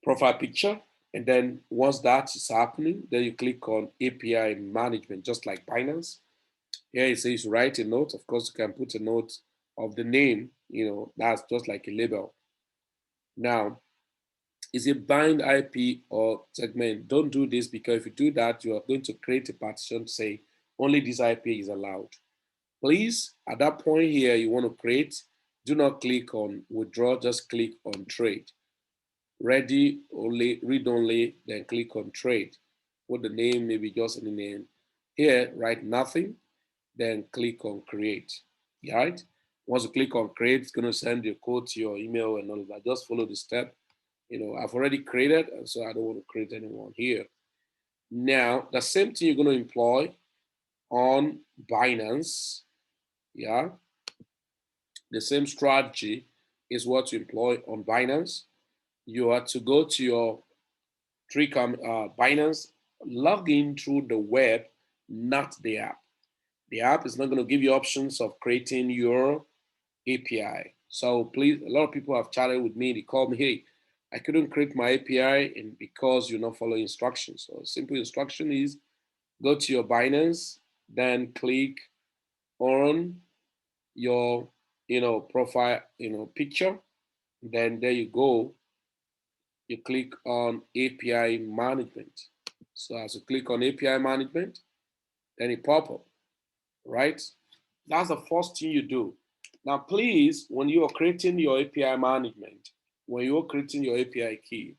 profile picture. And then once that is happening, then you click on API management, just like Binance. Here it says write a note. Of course, you can put a note of the name, that's just like a label. Now, is it bind IP or segment? Don't do this, because if you do that, you are going to create a partition to say only this IP is allowed. Please, at that point here, you want to create, do not click on withdraw, just click on trade. Ready only, read only, then click on trade. Put the name, maybe just any name. Here, write nothing, then click on create. Right? Once you click on create, it's going to send your code to your email and all of that. Just follow the step. I've already created, and so I don't want to create anyone here. Now, the same thing you're going to employ on Binance. Yeah. The same strategy is what you employ on Binance. You are to go to your Binance, log in through the web, not the app. The app is not going to give you options of creating your API. So please, a lot of people have chatted with me. They call me, hey, I couldn't create my API and because you're not following instructions. So simple instruction is go to your Binance, then click on your profile picture. Then there you go. You click on API management. So as you click on API management, then it pop up, right? That's the first thing you do. Now, please, when you are creating your API management, when you're creating your API key,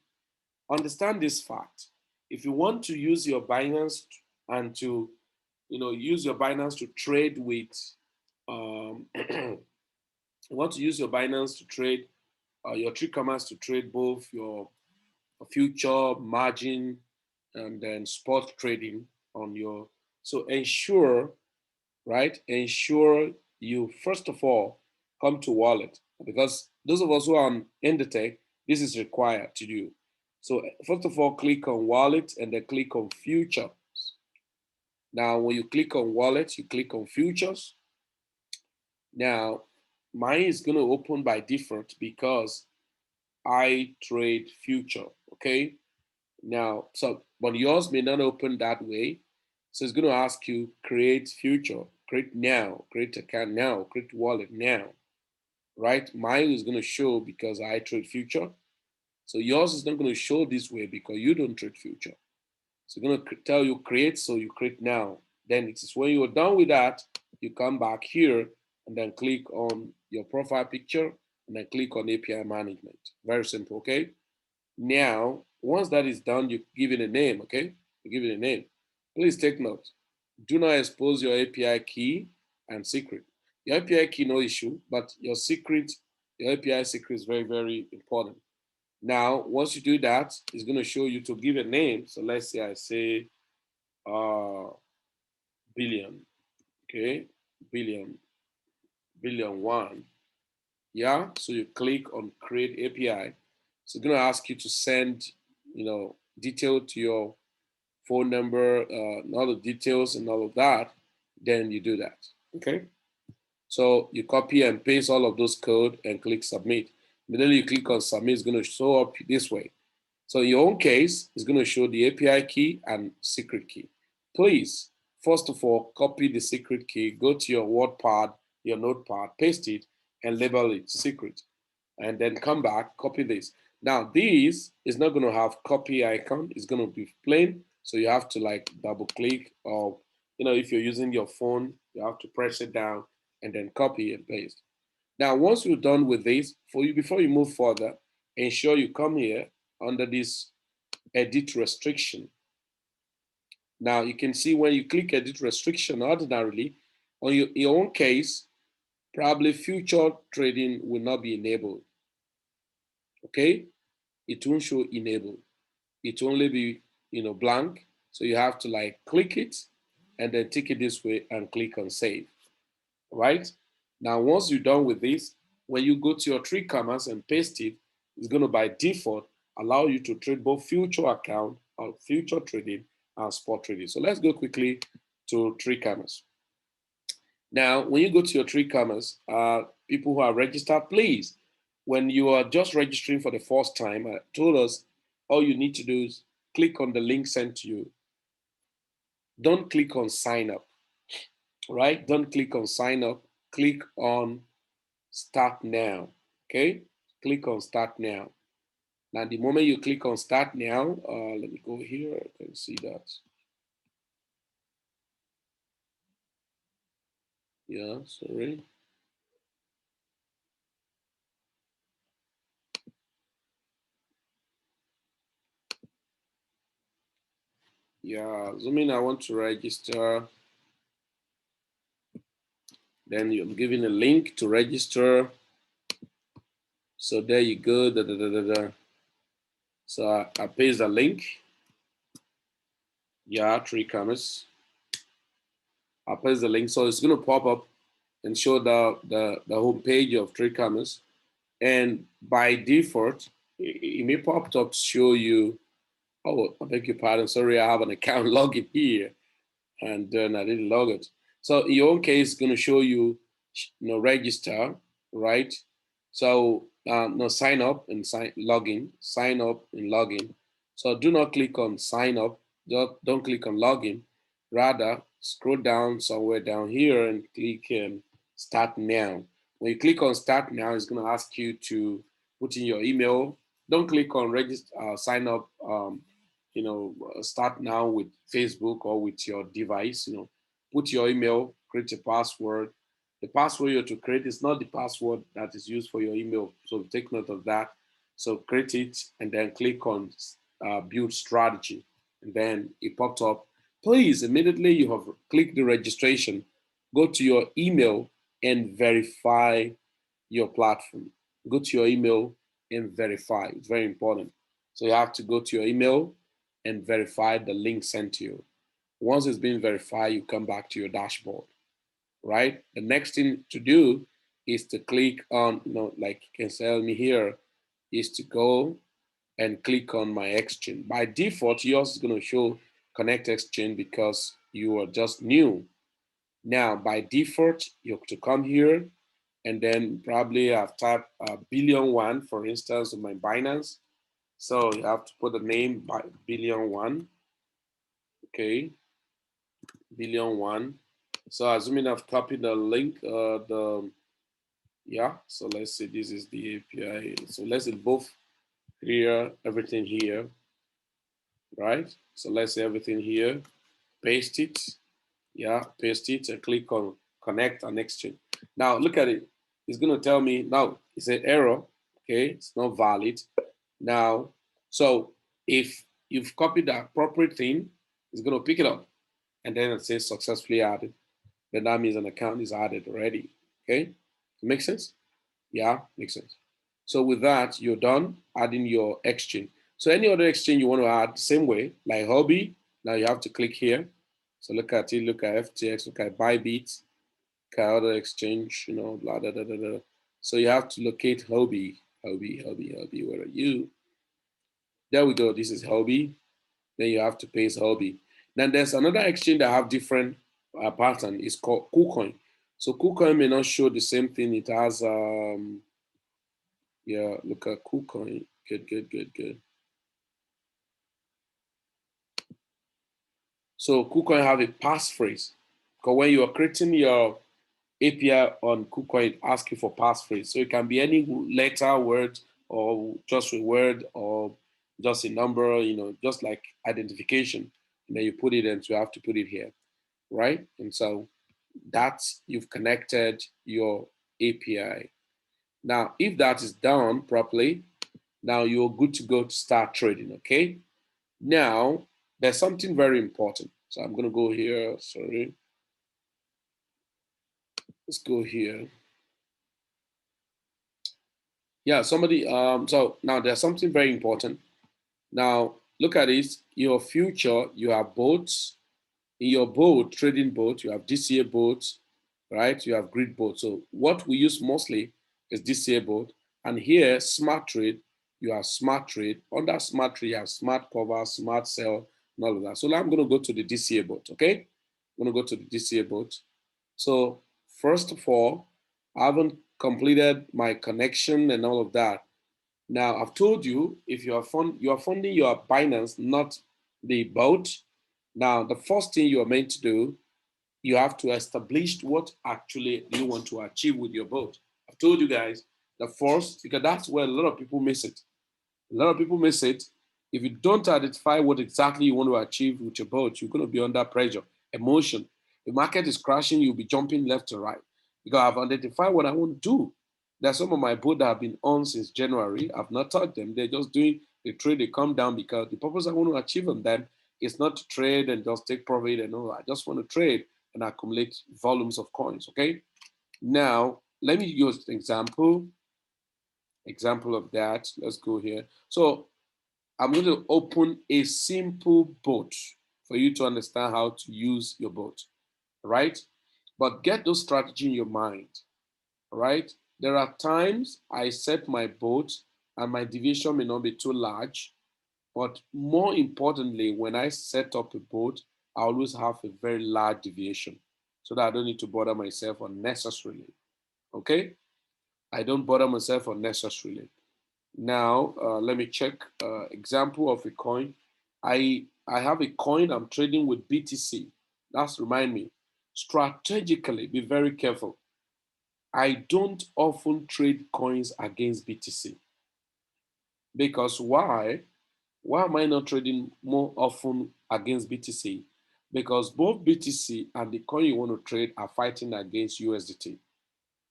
understand this fact. If you want to use your Binance and to, use your Binance to trade with, you want to use your Binance to trade, your three commands to trade both your future, margin, and then spot trading on your. So ensure, right? Ensure you first of all come to wallet, because those of us who are on INDEPTH, this is required to do. So first of all, click on wallet and then click on futures. Now, when you click on wallet, you click on futures. Now, mine is going to open by default because I trade future. Okay. Now, but yours may not open that way. So it's going to ask you create future, create now, create account now, create wallet now, right? Mine is going to show because I trade future. So yours is not going to show this way because you don't trade future. So it's going to tell you create, so you create now. Then it is when you're done with that, you come back here and then click on your profile picture and then click on API management. Very simple, okay? Now, once that is done, you give it a name, okay? You give it a name. Please take note. Do not expose your API key and secret. Your API key, no issue, but your secret, your API secret is very, very important. Now, once you do that, it's going to show you to give a name. So let's say I say billion, okay? Billion one. Yeah, so you click on create API. So it's going to ask you to send, detail to your phone number, all the details and all of that. Then you do that, okay? So you copy and paste all of those code and click submit. Immediately you click on submit, it's going to show up this way. So in your own case, it's going to show the API key and secret key. Please, first of all, copy the secret key, go to your WordPad, your notepad, paste it, and label it secret. And then come back, copy this. Now, this is not going to have copy icon. It's going to be plain. So you have to like double click, or, if you're using your phone, you have to press it down and then copy and paste. Now, once you're done with this, before you move further, ensure you come here under this edit restriction. Now, you can see when you click edit restriction, ordinarily, on your own case, probably future trading will not be enabled. Okay? It won't show enable. It will only be, blank. So you have to like click it and then take it this way and click on save. Right? Now, once you're done with this, when you go to your three commas and paste it, it's going to by default allow you to trade both future account or future trading and spot trading. So let's go quickly to three commas. Now, when you go to your three commas, people who are registered, please, when you are just registering for the first time, I told us all you need to do is click on the link sent to you. Don't click on sign up, right? Don't click on sign up. Click on start now. Okay, click on start now. Now, the moment you click on start now, let me go here. I can see that. Yeah, sorry. Yeah, assuming I want to register, then you're given a link to register. So there you go. So I paste the link. Yeah, 3 commas. I paste the link. So it's going to pop up and show the home page of 3 commas. And by default, it may pop up to show you, oh, I beg your pardon, sorry, I have an account login here. And then I didn't log it. So in your own case, it's going to show you, register, right? So no, sign up and sign up and login. So do not click on sign up. Don't click on login. Rather, scroll down somewhere down here and click start now. When you click on start now, it's going to ask you to put in your email. Don't click on register, sign up. Start now with Facebook or with your device. Put your email, create a password. The password you're to create is not the password that is used for your email. So take note of that. So create it and then click on build strategy. And then it popped up. Please, immediately you have clicked the registration, go to your email and verify your platform. Go to your email and verify. It's very important. So you have to go to your email and verify the link sent to you. Once it's been verified, you come back to your dashboard, right? The next thing to do is to click on, like you can tell me here, is to go and click on my exchange. By default, yours is going to show connect exchange because you are just new. Now, by default, you have to come here and then probably I've typed billion1, for instance, on my Binance. So you have to put the name by billion1. Okay, billion1. So assuming I've copied the link, so let's say this is the API. So let's say both here, everything here, right? So let's say everything here, paste it, paste it and click on connect and exchange. Now look at it. It's going to tell me now it's an error. Okay, it's not valid. Now, so if you've copied the appropriate thing, it's going to pick it up and then it says successfully added. Then that means an account is added already. Okay, make sense? Yeah, makes sense. So with that, you're done adding your exchange. So any other exchange you want to add, same way, like Hobby, now you have to click here. So look at it, look at FTX, look at Bybit, look at other exchange, blah, blah, blah, blah, blah. So you have to locate Hobby, where are you? There we go, this is Hobby. Then you have to paste Hobby. Then there's another exchange that have different pattern. It's called KuCoin. So KuCoin may not show the same thing. It has, look at KuCoin. Good. So KuCoin have a passphrase. Because when you are creating your API on KuCoin, it asks you for passphrase. So it can be any letter, word, or just a word, or just a number, just like identification. And then you put it in, so you have to put it here, right? And so that's, you've connected your API. Now, if that is done properly, now you're good to go to start trading, okay? Now, there's something very important. So I'm gonna go here, sorry. Let's go here. Yeah, so now there's something very important. Now, look at this, your future, you have boats. In your boat, trading boat, you have DCA boats, right? You have grid boats. So what we use mostly is DCA boat. And here, smart trade, you have smart trade. Under smart trade, you have smart cover, smart sell, and all of that. So now I'm going to go to the DCA boat, okay? I'm going to go to the DCA boat. So first of all, I haven't completed my connection and all of that. Now, I've told you if you are funding your Binance, not the boat. Now, the first thing you are meant to do, you have to establish what actually you want to achieve with your boat. told you guys the first, because that's where a lot of people miss it. A lot of people miss it. If you don't identify what exactly you want to achieve with your boat, you're going to be under pressure, emotion. The market is crashing, you'll be jumping left to right. Because I've identified what I want to do. There's some of my boats that have been on since January. I've not touched them. They're just doing the trade, they come down because the purpose I want to achieve on them is not to trade and just take profit and all. I just want to trade and accumulate volumes of coins. Okay. Now, let me use an example of that. Let's go here. So I'm going to open a simple boat for you to understand how to use your boat, right? But get those strategy in your mind, right? There are times I set my boat and my deviation may not be too large, but more importantly, when I set up a boat, I always have a very large deviation so that I don't need to bother myself unnecessarily, okay? I don't bother myself unnecessarily. Now, let me check example of a coin. I have a coin I'm trading with BTC. That's remind me. Strategically, be very careful. I don't often trade coins against BTC because why? Why am I not trading more often against BTC? Because both BTC and the coin you want to trade are fighting against USDT.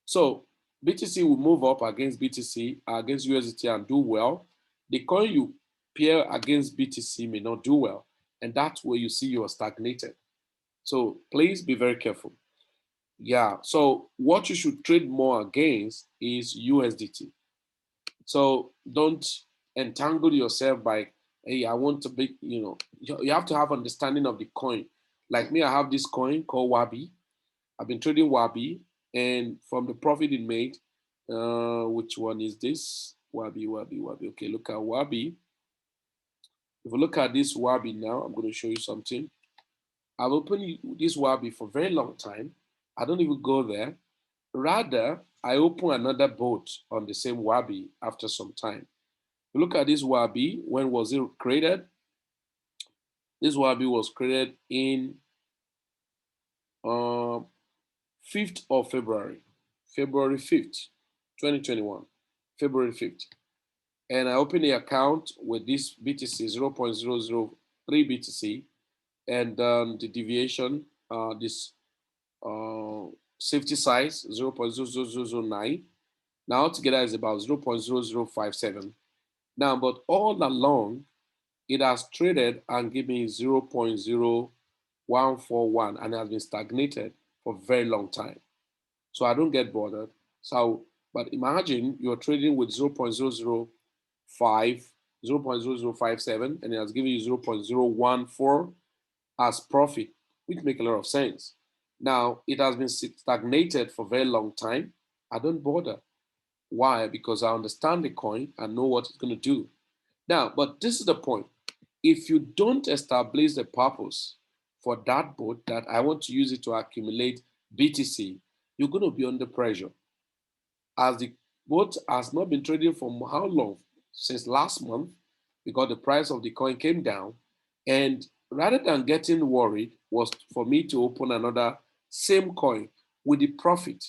So BTC will move up against BTC, against USDT and do well. The coin you pair against BTC may not do well. And that's where you see you are stagnated. So please be very careful. Yeah. So what you should trade more against is USDT. So don't entangle yourself by, hey, I want to be, you have to have understanding of the coin. Like me, I have this coin called Wabi. I've been trading Wabi, and from the profit it made, which one is this? Wabi, Wabi, Wabi. Okay, look at Wabi. If we look at this Wabi now, I'm going to show you something. I've opened this Wabi for a very long time. I don't even go there. Rather, I open another boat on the same Wabi after some time. Look at this Wabi. When was it created? This Wabi was created in uh, 5th of February, February 5th, 2021, February 5th. And I opened the account with this BTC 0.003 BTC and the deviation, this safety size 0.00009. Now altogether is about 0.0057. Now, but all along, it has traded and given me 0.0141 and has been stagnated for a very long time. So I don't get bothered. So, but imagine you're trading with 0.005, 0.0057, and it has given you 0.014 as profit, which make a lot of sense. Now, it has been stagnated for a very long time. I don't bother. Why? Because I understand the coin and know what it's going to do. Now, but this is the point. If you don't establish the purpose for that boat that I want to use it to accumulate BTC, you're going to be under pressure. As the boat has not been trading for how long? Since last month, because the price of the coin came down. And rather than getting worried, was for me to open another same coin with the profit.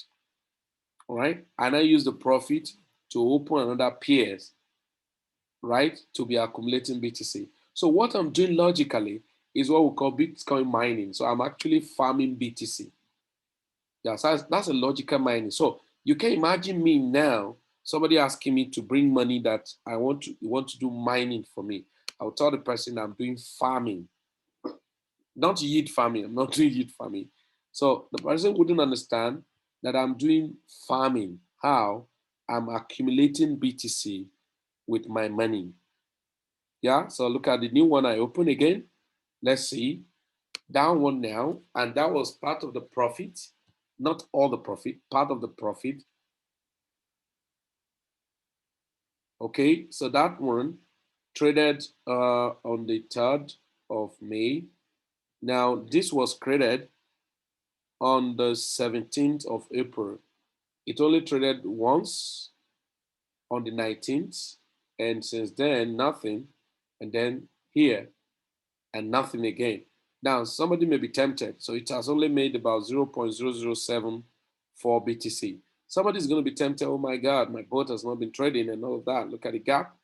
All right. And I use the profit to open another pairs, right, to be accumulating BTC. So what I'm doing logically is what we call Bitcoin mining. So I'm actually farming BTC. Yeah, so that's a logical mining. So you can imagine me now, somebody asking me to bring money that I want to do mining for me. I'll tell the person I'm doing farming, not yield farming. I'm not doing yield farming. So the person wouldn't understand that I'm doing farming. How? I'm accumulating BTC with my money. Yeah, so look at the new one I open again. Let's see. That one now, and that was part of the profit, not all the profit, part of the profit. Okay, so that one traded on the 3rd of May. Now, this was created on the 17th of April. It only traded once on the 19th, and since then, nothing. And then here, and nothing again. Now, somebody may be tempted. So it has only made about 0.0074 BTC. Somebody's going to be tempted, oh my God, my boat has not been trading and all of that. Look at the gap.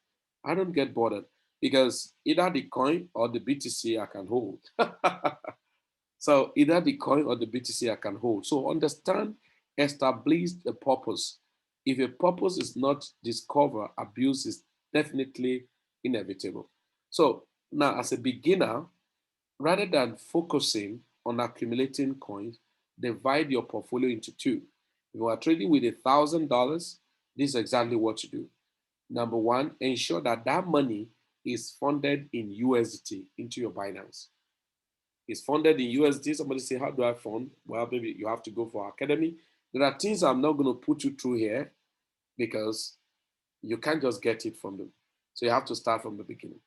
I don't get bothered because either the coin or the BTC I can hold. So either the coin or the BTC I can hold. So understand, establish the purpose. If a purpose is not discovered, abuse is definitely inevitable. So now, as a beginner, rather than focusing on accumulating coins, divide your portfolio into two. If you are trading with $1,000, this is exactly what to do. Number one, ensure that that money is funded in USDT into your Binance. It's funded in USD. Somebody say, how do I fund? Well, maybe you have to go for academy. There are things I'm not going to put you through here because you can't just get it from them. So you have to start from the beginning.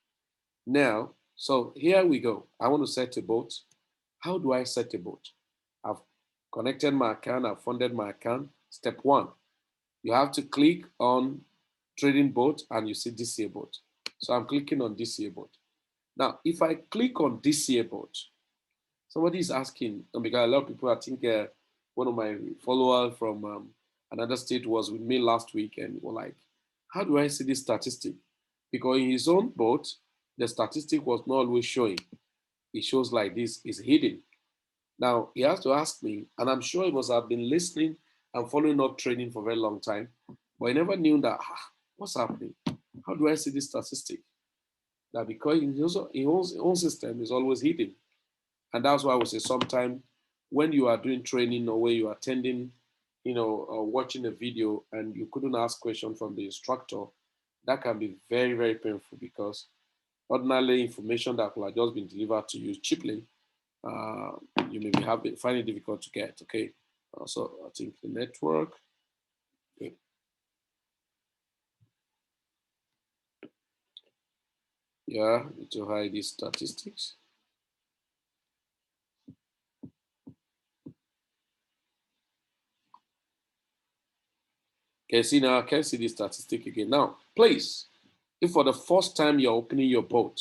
Now, so here we go. I want to set a boat. How do I set a boat? I've connected my account, I've funded my account. Step one, you have to click on trading boat and you see DCA boat. So I'm clicking on DCA boat. Now, if I click on DCA boat, somebody is asking, and because a lot of people, I think one of my followers from another state was with me last week and were like, how do I see this statistic? Because in his own boat, the statistic was not always showing. It shows like this is hidden. Now he has to ask me, and I'm sure he must have been listening and following up training for a very long time, but I never knew that what's happening? How do I see this statistic? That because his own system is always hidden. And that's why I would say sometimes when you are doing training or when you are attending, or watching a video and you couldn't ask question from the instructor, that can be very, very painful because ordinarily information that could have just been delivered to you cheaply, uh, you may be finding it difficult to get. Okay, so I think the network. Okay. Yeah, need to hide these statistics. Okay, see now I can see the statistic again. Now, please, if for the first time you're opening your boat,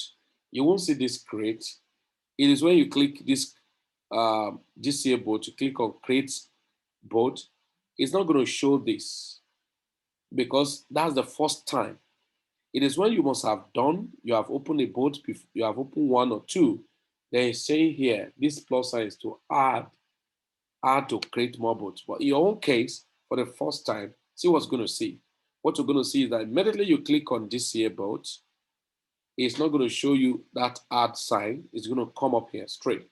you won't see this create. It is when you click this GCA boat, you click on create boat, it's not going to show this because that's the first time. It is when you must have done, you have opened a boat, you have opened one or two, then it's saying here, this plus sign is to add to create more boats. But in your own case, for the first time, see what's going to see. What you're going to see is that immediately you click on GCA boat, it's not going to show you that add sign. It's going to come up here straight.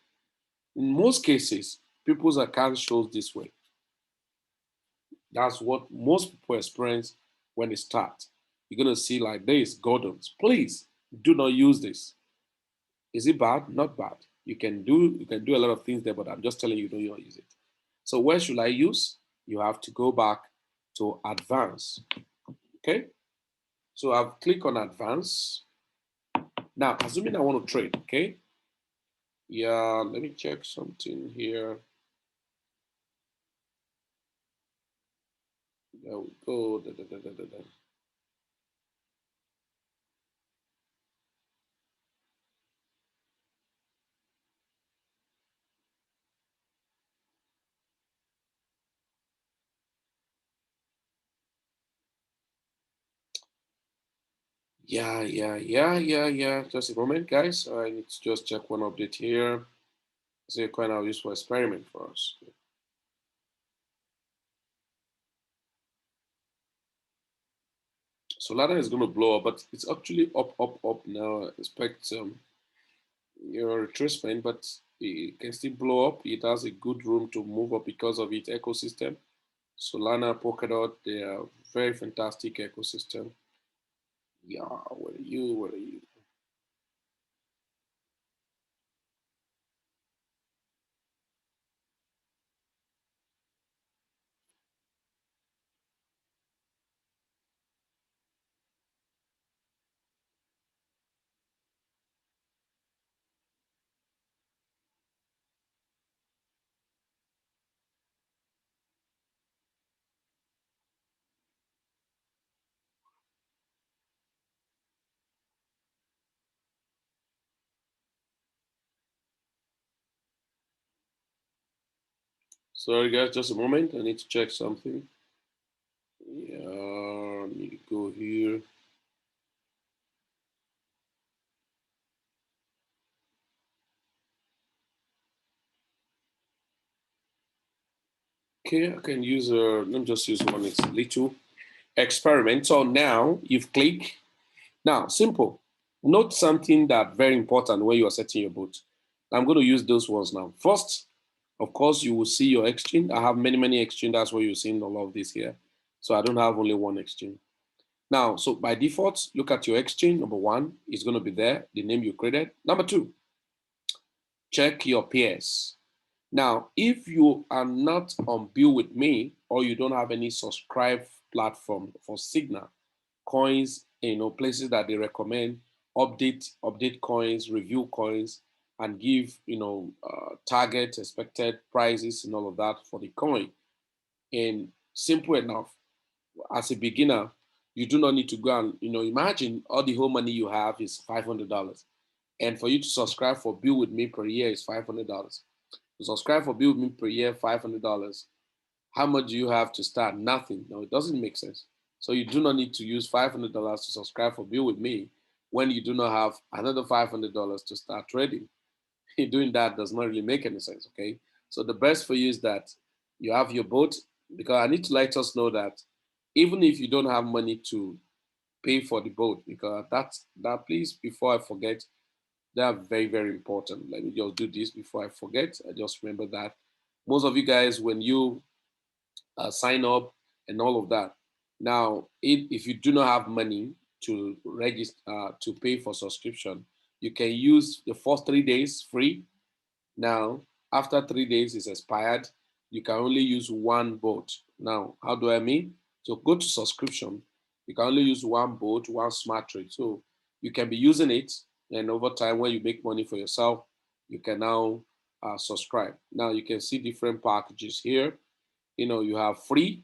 In most cases, people's account shows this way. That's what most people experience when they start. You're going to see like this, Gordon's. Please do not use this. Is it bad? Not bad. You can do a lot of things there, but I'm just telling you, don't use it. So where should I use? You have to go back to advance. Okay. So I've clicked on advance. Now, assuming I want to trade, okay? Yeah, let me check something here. There we go. Da, da, da, da, da, da. Yeah. Just a moment, guys. I need to just check one update here. See a coin I'll use for experiment for us. Solana is going to blow up, but it's actually up now. I expect your retracement, but it can still blow up. It has a good room to move up because of its ecosystem. Solana, Polkadot, they are very fantastic ecosystem. Yeah, what are you? What are you? Sorry, guys, just a moment. I need to check something. here. Okay, I can use let me just use one. It's a little experiment. So now you've clicked. Now, simple. Note something that very important when you are setting your boat. I'm going to use those ones now. First, of course, you will see your exchange. I have many exchange. That's why you're seeing all of this here. So I don't have only one exchange. Now, so by default, look at your exchange. Number one is going to be there, the name you created. Number two, check your peers. Now, if you are not on Bill with me or you don't have any subscribe platform for Signal, coins, places that they recommend, update coins, review coins, and give, target expected prices and all of that for the coin. And simple enough, as a beginner, you do not need to go and, imagine all the whole money you have is $500. And for you to subscribe for Bill with me per year is $500. To subscribe for Bill with me per year, $500. How much do you have to start? Nothing. No, it doesn't make sense. So you do not need to use $500 to subscribe for Bill with me when you do not have another $500 to start trading. Doing that does not really make any sense, okay? So the best for you is that you have your boat, because I need to let us know that even if you don't have money to pay for the boat, because that please, before I forget, they are very important. Let me just do this before I forget. I just remember that most of you guys, when you sign up and all of that. Now, if you do not have money to register to pay for subscription, you can use the first 3 days free. Now, after 3 days is expired, you can only use one boat. Now, how do I mean? So go to subscription. You can only use one boat, one smart trade. So you can be using it, and over time, when you make money for yourself, you can now subscribe. Now you can see different packages here. You have the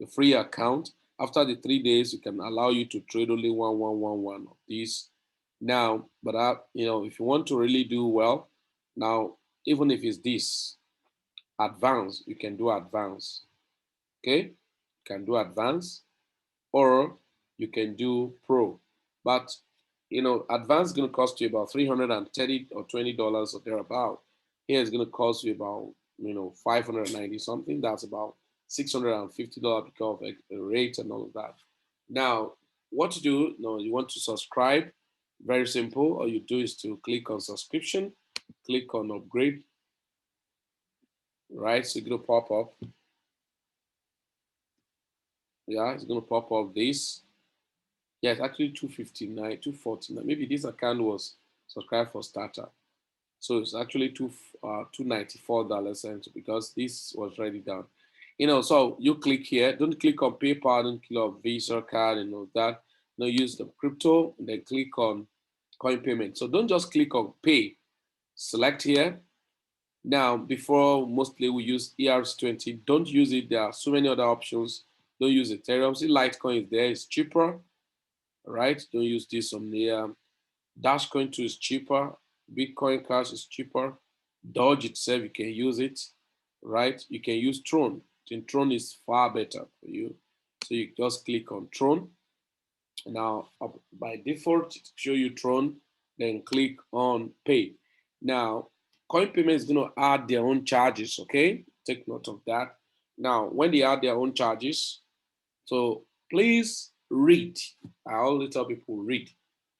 free account. After the 3 days, it can allow you to trade only one of these. Now, but if you want to really do well, now even if it's this advanced, you can do advanced. Okay, you can do advanced, or you can do pro. But advanced is going to cost you about 330 or $20 or thereabout. Here it's going to cost you about 590 something. That's about $650 because of the rate and all of that. Now, what to do? No, you want to subscribe. Very simple. All you do is to click on subscription, click on upgrade. Right, so it's going to pop up. Yeah, it's going to pop up this. Yeah, it's actually 259, 249. Maybe this account was subscribed for starter. So it's actually $294 because this was already done. So you click here. Don't click on PayPal, don't click on Visa card and all that. No, use the crypto and then click on coin payment. So don't just click on pay. Select here. Now, before mostly we use ERC20. Don't use it. There are so many other options. Don't use Ethereum. See, Litecoin is there. It's cheaper. Right? Don't use this on the Dashcoin 2 is cheaper. Bitcoin Cash is cheaper. Doge itself, you can use it, right? You can use Tron. And Tron is far better for you. So you just click on Tron. Now, by default, it show you Tron, then click on Pay. Now, Coin Payment is going to add their own charges, okay? Take note of that. Now, when they add their own charges, so please read. I always tell people read,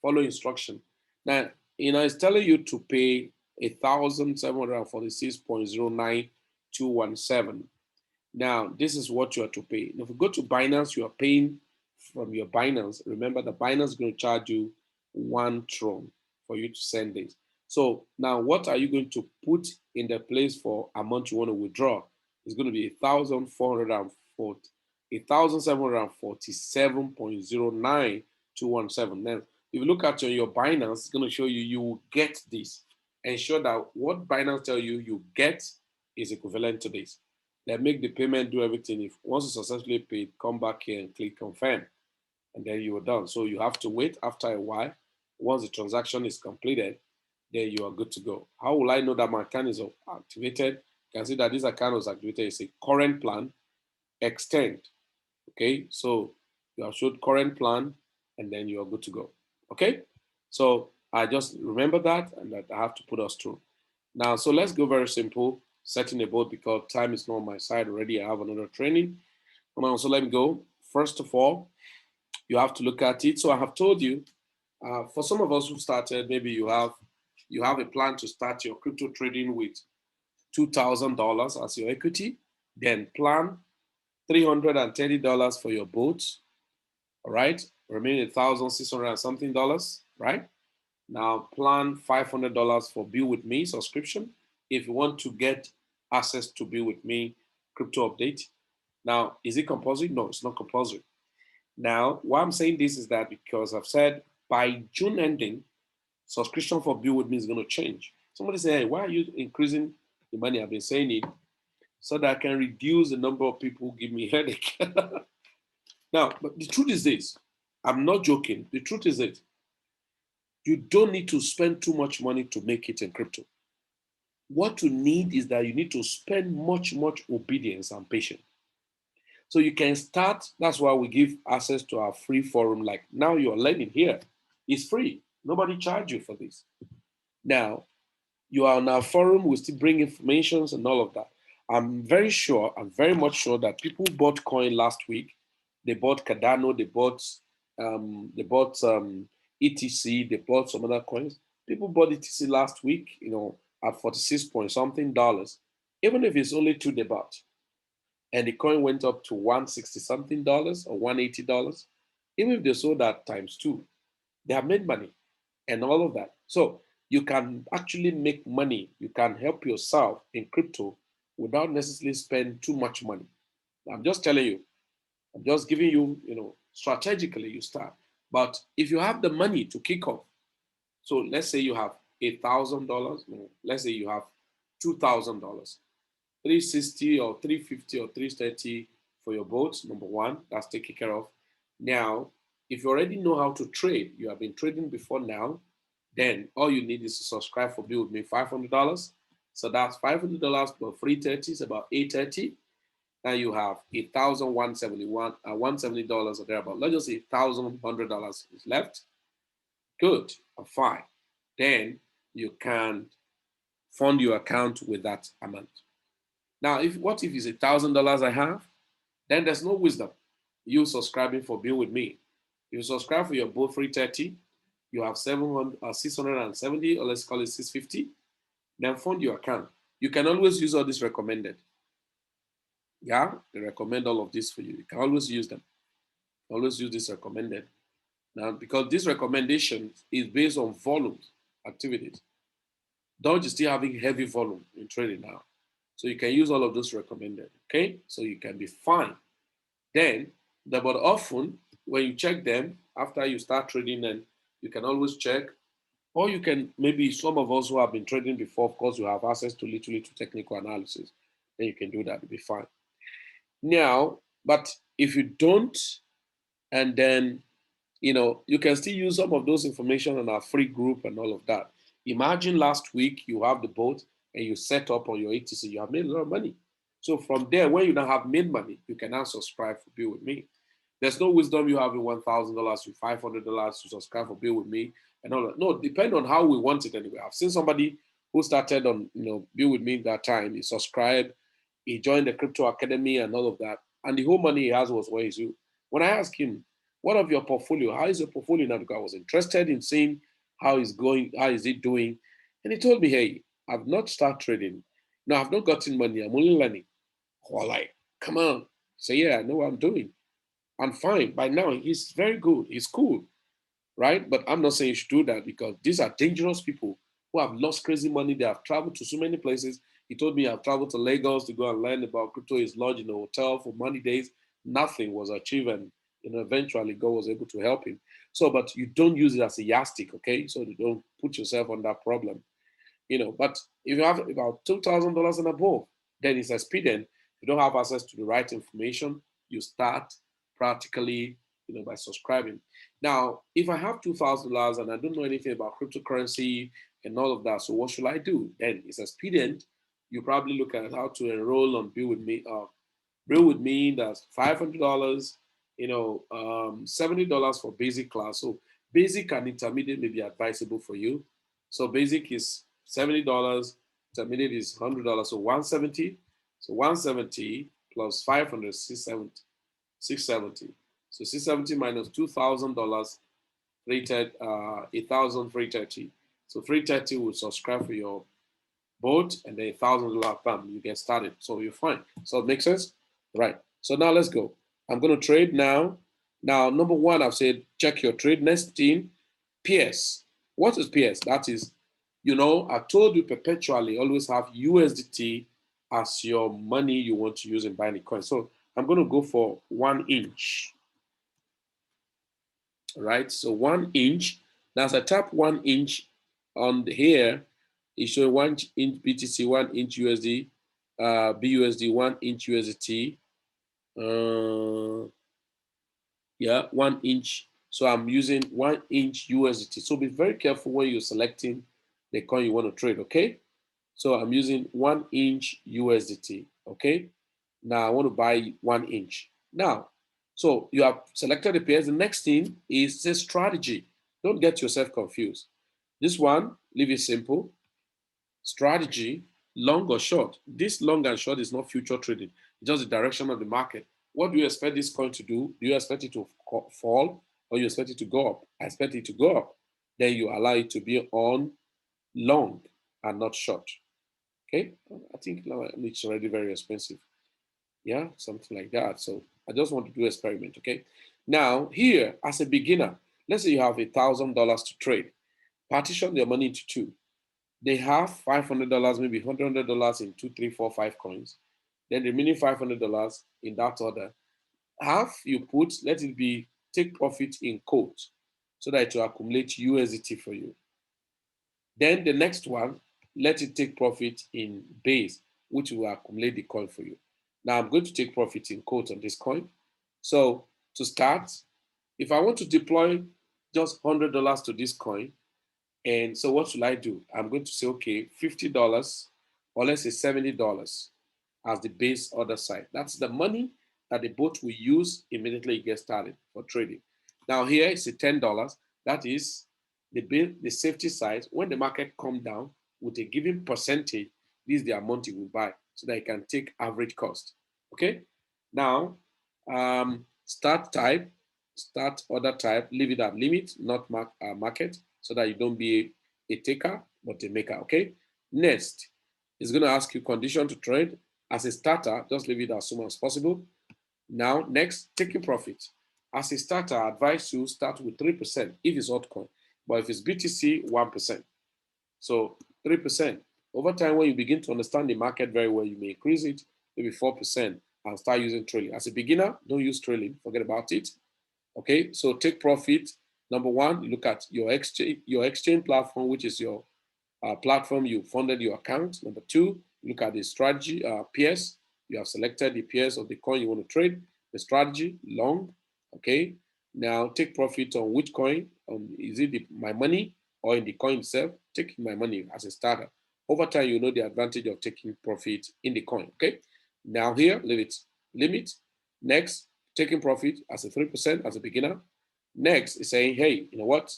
follow instruction. Now, it's telling you to pay 1,746.09217. Now, this is what you are to pay. If you go to Binance, you are paying from your Binance. Remember, the Binance is going to charge you 1 Tron for you to send this. So now, what are you going to put in the place for amount you want to withdraw? It's going to be 1,747.09217. Now, if you look at your Binance, it's going to show you will get this. Ensure that what Binance tell you get is equivalent to this. Then make the payment, do everything. If once you successfully paid, come back here and click confirm, and then you are done. So you have to wait after a while. Once the transaction is completed, then you are good to go. How will I know that my account is activated? You can see that this account was activated. It's a current plan, extend. Okay, so You have showed current plan, and then you are good to go. Okay? So I just remember that, and that I have to put us through. Now, so let's go very simple, setting a boat because time is not on my side already. I have another training. Come on, so let me go. First of all, you have to look at it. So I have told you, for some of us who started, maybe you have a plan to start your crypto trading with $2,000 as your equity, then plan $330 for your boat, all right, remaining 1,600 and something dollars, right? Now plan $500 for Be With Me subscription if you want to get access to Be With Me crypto update. Now, is it compulsory? No, it's not compulsory. Now, why I'm saying this is that because I've said by June ending, subscription for Be With Me is going to change. Somebody say, hey, why are you increasing the money? I've been saying it so that I can reduce the number of people who give me headache. Now, but the truth is this. I'm not joking. The truth is this. You don't need to spend too much money to make it in crypto. What you need is that you need to spend much obedience and patience. So you can start, that's why we give access to our free forum. Like now you're learning here. It's free. Nobody charge you for this. Now, you are on our forum, we still bring informations and all of that. I'm very much sure that people bought coin last week. They bought Cardano, they bought ETC, they bought some other coins. People bought ETC last week, at 46 point something dollars. Even if it's only two they bought, and the coin went up to 160 something dollars or $180, even if they sold that times two, they have made money and all of that. So you can actually make money. You can help yourself in crypto without necessarily spend too much money. I'm just telling you, I'm just giving you, strategically you start. But if you have the money to kick off, so let's say you have $8,000, let's say you have $2,000, 360 or 350 or 330 for your boat, number one, that's taken care of. Now, if you already know how to trade, you have been trading before now, then all you need is to subscribe for Be With Me, $500. So that's $500 for 330 is about 830. Now you have $1,171, $170 or thereabout. Let's just say $1,100 is left. Good, fine. Then you can fund your account with that amount. Now, what if it's $1,000 I have? Then there's no wisdom. You subscribing for Be With Me. You subscribe for your boat 330, you have 670, or let's call it 650. Then fund your account. You can always use all this recommended. Yeah, they recommend all of this for you. You can always use them. Always use this recommended. Now, because this recommendation is based on volumes, activities. Dodge is still having heavy volume in trading now. So you can use all of those recommended, okay? So you can be fine. Then, but often when you check them after you start trading, then you can always check, or you can, maybe some of us who have been trading before, of course, you have access to literally to technical analysis. Then you can do that, it'll be fine. Now, but if you don't, and then, you can still use some of those information on our free group and all of that. Imagine last week you have the boat and you set up on your ETC, you have made a lot of money. So from there, when you now have made money, you can now subscribe for Be With Me. There's no wisdom you having $1,000 to $500 to subscribe for Be With Me and all that. No, depend on how we want it anyway. I've seen somebody who started on Be With Me that time. He subscribed, he joined the crypto academy and all of that, and the whole money he has was where he's you. When I asked him, what of your portfolio? How is your portfolio now? Because I was interested in seeing how it's going, how is it doing. And he told me, hey, I've not started trading. No, I've not gotten money. I'm only learning. Well, like, come on. Say, yeah, I know what I'm doing. I'm fine. By now, he's very good. He's cool, right? But I'm not saying you should do that because these are dangerous people who have lost crazy money. They have traveled to so many places. He told me I've traveled to Lagos to go and learn about crypto. He's lodged in a hotel for money days. Nothing was achieved, and eventually God was able to help him. So, but you don't use it as a yardstick, okay? So you don't put yourself on that problem, But if you have about $2,000 and above, then it's expedient. If you don't have access to the right information, you start practically, by subscribing. Now, if I have $2,000 and I don't know anything about cryptocurrency and all of that, so what should I do? Then it's expedient. You probably look at how to enroll on Be With Me. Be With Me, that's $500. $70 for basic class. So basic and intermediate may be advisable for you. So basic is $70, intermediate is $100, so 170. So 170 plus 500, 670. 670. So 670 minus $2,000 rated 1,330. So 330 will subscribe for your boat, and then $1,000 bam, you get started. So you're fine. So it makes sense, right? So now let's go. I'm going to trade now. Now, number one, I've said check your trade. Next thing, PS. What is PS? That is, I told you perpetually always have USDT as your money you want to use in buying a coin. So I'm going to go for 1 inch. Right? So 1 inch. Now, as I tap 1 inch on here, it shows 1 inch BTC, 1 inch USD, BUSD, 1 inch USDT. Yeah, 1 inch. So I'm using 1 inch USDT. So be very careful when you're selecting the coin you want to trade, okay? So I'm using 1 inch USDT, okay? Now I want to buy 1 inch. Now, so you have selected the pairs. The next thing is the strategy. Don't get yourself confused. This one, leave it simple. Strategy, long or short. This long and short is not future trading. It's just the direction of the market. What do you expect this coin to do? Do you expect it to fall, or you expect it to go up? I expect it to go up. Then you allow it to be on long and not short. Okay, I think it's already very expensive. Yeah, something like that. So I just want to do experiment. Okay, now here as a beginner, let's say you have $1,000 to trade. Partition your money into two. They have $500, maybe $100 in 2, 3, 4, 5 coins. Then the remaining $500 in that order. Half you put, let it be take profit in quote, so that it will accumulate USDT for you. Then the next one, let it take profit in base, which will accumulate the coin for you. Now I'm going to take profit in quote on this coin. So to start, if I want to deploy just $100 to this coin, and so what should I do? I'm going to say, okay, $50 or let's say $70 as the base order side. That's the money that the boat will use immediately it gets started for trading. Now here is a $10. That is the safety side. When the market comes down with a given percentage, this is the amount you will buy so that you can take average cost. Okay. Now, start order type, leave it at limit, not market, so that you don't be a taker, but a maker, okay? Next, it's going to ask you condition to trade. As a starter, just leave it as soon as possible. Now, next, taking profit. As a starter, I advise you start with 3% if it's altcoin, but if it's BTC, 1%. So 3%. Over time, when you begin to understand the market very well, you may increase it, maybe 4%, and start using trailing. As a beginner, don't use trailing, forget about it. Okay, so take profit. Number one, you look at your exchange platform, which is your platform you funded your account. Number two, you look at the strategy pairs. You have selected the pairs of the coin you want to trade. The strategy long. Okay, now take profit on which coin. Is it my money or in the coin itself? Take my money as a starter. Over time, you know the advantage of taking profit in the coin. Okay, now here, leave it limit. Next, taking profit as a 3% as a beginner. Next is saying, hey, you know what?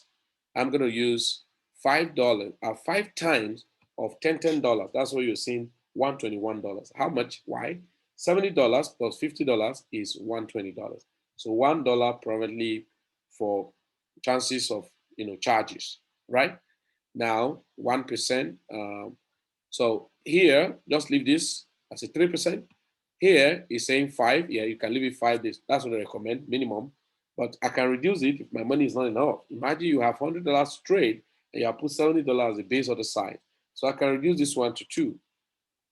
I'm going to use $5, 5 times of $10. That's what you're seeing, $121. How much? Why? $70 plus $50 is $120. So $1 probably for chances of charges, right? Now 1%. So here, just leave this as a 3%. Here is saying 5. Yeah, you can leave it 5 days. That's what I recommend, minimum. But I can reduce it if my money is not enough. Imagine you have $100 to trade and you have put $70 as the base on the side. So I can reduce this one to 2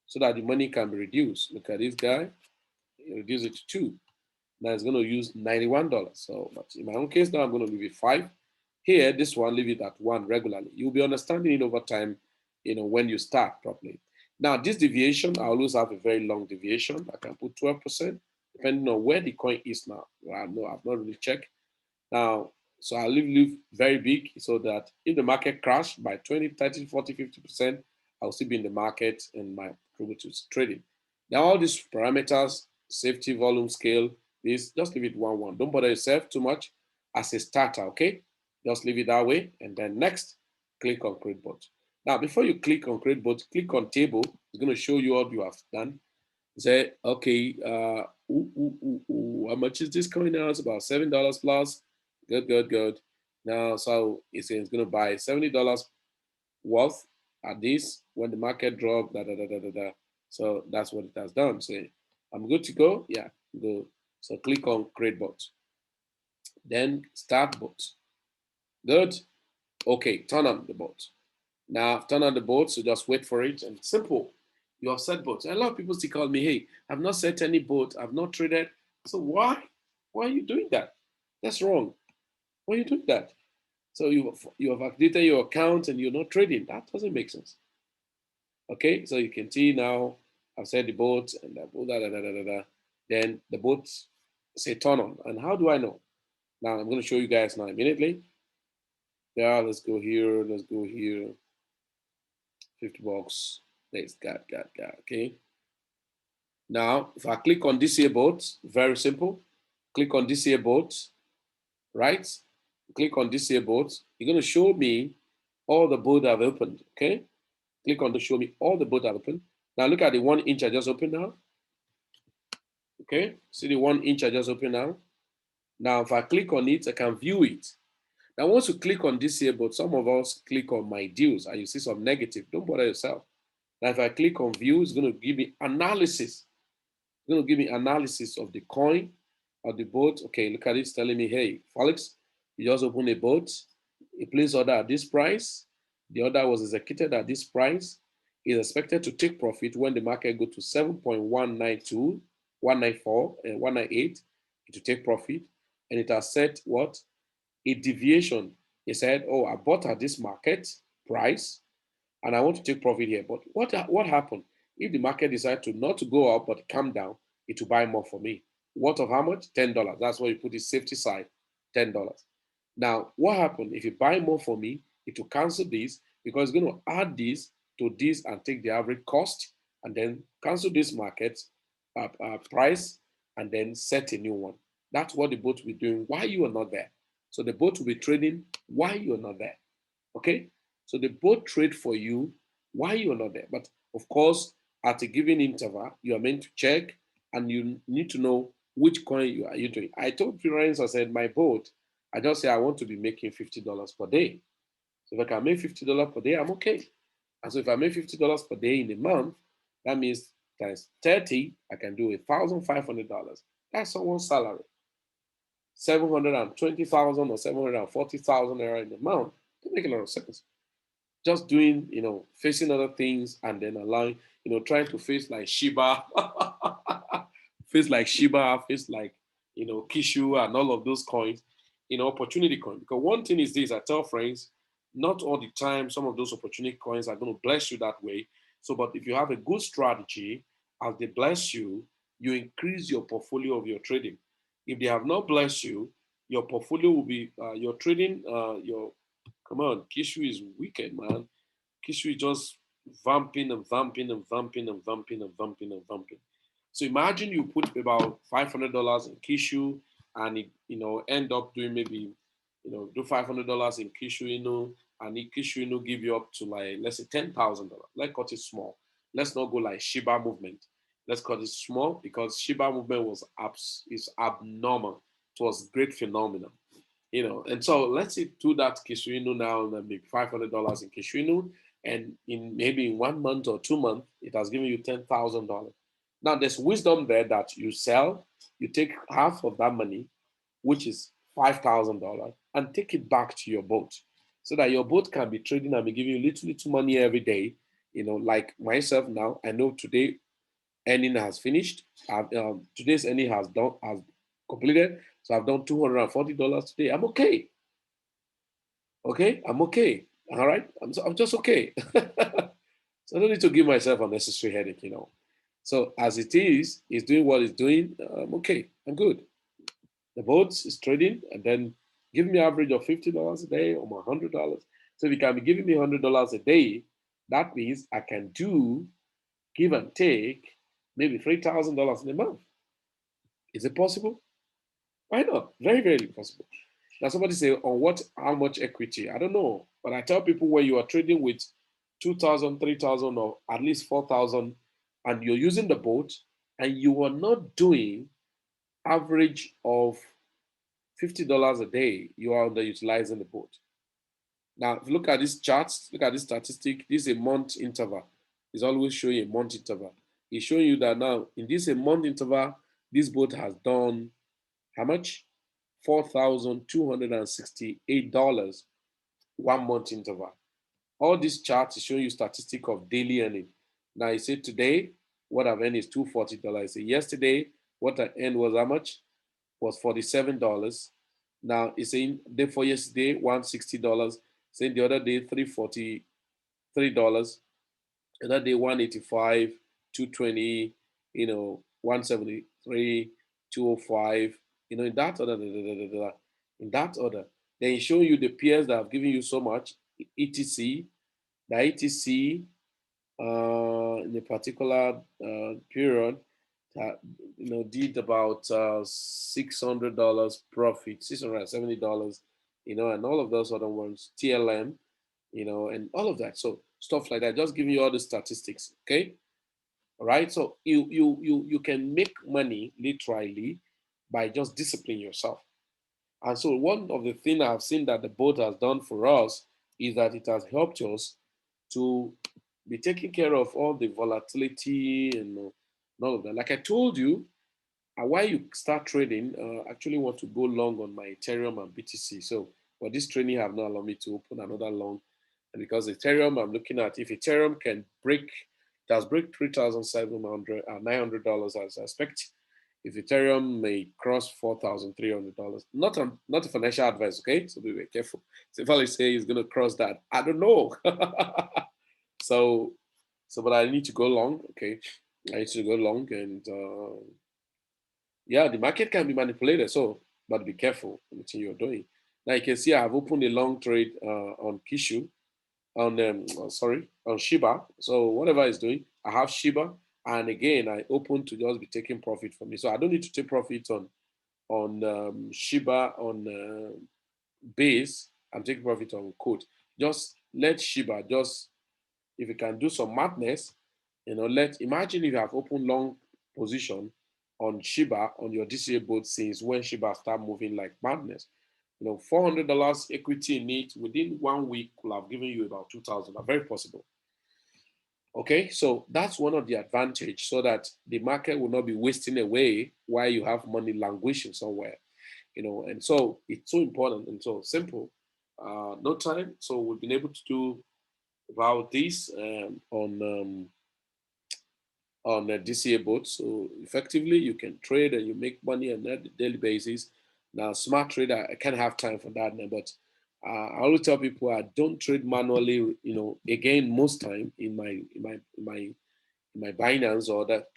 so that the money can be reduced. Look at this guy. Reduce it to 2. Now it's going to use $91. So, but in my own case now, I'm going to leave it 5. Here, this one, leave it at 1 regularly. You'll be understanding it over time, when you start properly. Now, this deviation, I always have a very long deviation. I can put 12%, depending on where the coin is now. I've not really checked. Now, so I'll leave very big so that if the market crash by 20, 30, 40, 50%, I'll still be in the market and my able to trading. Now, all these parameters, safety, volume, scale, this, just leave it 1-1. Don't bother yourself too much as a starter, okay? Just leave it that way. And then next, click on create bot. Now, before you click on create bot, click on table. It's going to show you what you have done. Say, okay, how much is this coin now? It's about $7 plus. Good, good, good. Now, so it's going to buy $70 worth at this when the market dropped, da da da da da da. So that's what it has done. So I'm good to go. Yeah, go. So click on create bot. Then start bot. Good. Okay, turn on the bot. Now turn on the bot, so just wait for it. And simple. You have set bots. A lot of people still call me, hey, I've not set any bot, I've not traded. So why? Why are you doing that? That's wrong. Why are you doing that? So you have updated your account and you're not trading. That doesn't make sense. Okay, so you can see now I've set the bot and then the bot say turn on. And how do I know? Now I'm going to show you guys now immediately. Yeah, let's go here. Let's go here. $50. Let's got. Okay. Now, if I click on this here bot, very simple. Click on this here bot, right? Click on this here bot. You're going to show me all the bots I've opened. Okay. Click on to show me all the bots I've opened. Now look at the 1 inch I just opened now. Okay. See the 1 inch I just opened now. Now, if I click on it, I can view it. Now, once you click on this here, but some of us click on my deals and you see some negative, don't bother yourself. Now, if I click on view, it's going to give me analysis. It's going to give me analysis of the coin or the boat. Okay, look at it. It's telling me, hey, Felix, you just opened a boat. You placed order at this price. The order was executed at this price. Is expected to take profit when the market go to 7.192, 194, and 198. It will take profit. And it has set what? A deviation. He said, oh, I bought at this market price and I want to take profit here. But what happened? If the market decides to not to go up but come down, it will buy more for me. What of how much? $10. That's why you put the safety side, $10. Now, what happened? If you buy more for me, it will cancel this because it's going to add this to this and take the average cost and then cancel this market price and then set a new one. That's what the boat will be doing while you are not there. So the boat will be trading while you're not there. Okay? So the boat trade for you while you're not there. But of course, at a given interval, you are meant to check and you need to know which coin you are doing. I told friends, I said, my boat, I just say I want to be making $50 per day. So if I can make $50 per day, I'm okay. And so if I make $50 per day in a month, that means times 30, I can do $1,500. That's someone's salary. 720,000 or 740,000 naira in a month. It make a lot of sense. Just doing, facing other things and then allowing, trying to face like Shiba, face like Shiba, face like, Kishu and all of those coins, opportunity coin. Because one thing is this, I tell friends, not all the time some of those opportunity coins are going to bless you that way. So, but if you have a good strategy, as they bless you, you increase your portfolio of your trading. If they have not blessed you, your portfolio will be, your trading, come on, Kishu is wicked, man. Kishu is just vamping and vamping and vamping and vamping and vamping and vamping. So imagine you put about $500 in Kishu and it, end up doing maybe, do $500 in Kishu, and Kishu, give you up to like, let's say $10,000. Let's cut it small. Let's not go like Shiba movement. Let's cut it small because Shiba movement is abnormal. It was great phenomenon. And so let's say do that Kishinu now, and maybe $500 in Kishinu, and in maybe in 1 month or 2 months, it has given you $10,000. Now there's wisdom there that you sell, you take half of that money, which is $5,000, and take it back to your boat, so that your boat can be trading and be giving you little money every day. Like myself now, I know today earning has finished. Today's earning has completed. So I've done $240 today. I'm okay. Okay, I'm okay. All right, I'm just okay. So I don't need to give myself unnecessary headache. So as it is, it's doing what it's doing. I'm okay. I'm good. The boat is trading and then giving me average of $50 a day or my $100. So if you can be giving me $100 a day, that means I can do give and take maybe $3,000 in a month. Is it possible? Why not? Very, very possible. Now somebody say, on what, how much equity? I don't know. But I tell people when you are trading with 2,000, 3,000, or at least 4,000, and you're using the boat and you are not doing average of $50 a day, you are underutilizing the boat. Now, if you look at these charts, look at this statistic, this is a month interval. It's always showing a month interval. It's showing you that now in this a month interval, this boat has done how much? $4,268 1 month interval. All these charts is showing you statistic of daily earning. Now you say today, what I've earned is $240. Say yesterday, what I earned was how much? Was $47. Now it's saying day for yesterday, $160. Saying the other day, $343. Another day, 185, 220, 173, 205, in that order, in that order. Then it's showing you the peers that have given you so much, etc. The etc in a particular period that did about $600 profit, $670, and all of those other ones, TLM, and all of that. So stuff like that, just giving you all the statistics. Okay. All right. So you can make money literally by just disciplining yourself. And so one of the things I've seen that the boat has done for us is that it has helped us to be taking care of all the volatility and all of that. Like I told you, why you start trading, I actually want to go long on my Ethereum and BTC. So, but this training have not allowed me to open another long. And because Ethereum, I'm looking at if Ethereum can break, it has break $3,700, $900 as I expect. If Ethereum may cross $4,300, not a financial advice, okay? So be very careful. So if I say it's gonna cross that, I don't know. so, but I need to go long, okay? I need to go long, and yeah, the market can be manipulated. So, but be careful anything you're doing. Now you can see I have opened a long trade on Kishu, on Shiba. So whatever it's doing, I have Shiba, and again I open to just be taking profit from me. So I don't need to take profit on Shiba on base. I'm taking profit on quote. Just let Shiba just, if you can do some madness, imagine if you have opened long position on Shiba on your DCA boat since when Shiba start moving like madness. $400 equity in it within 1 week will have given you about 2,000. Very possible. Okay, so that's one of the advantage, so that the market will not be wasting away while you have money languishing somewhere. And so it's so important and so simple. No time, so we've been able to do about this on a DCA boat. So effectively, you can trade and you make money on a daily basis. Now, smart trader, I can't have time for that now, but I always tell people I don't trade manually. Again, most time in my Binance or that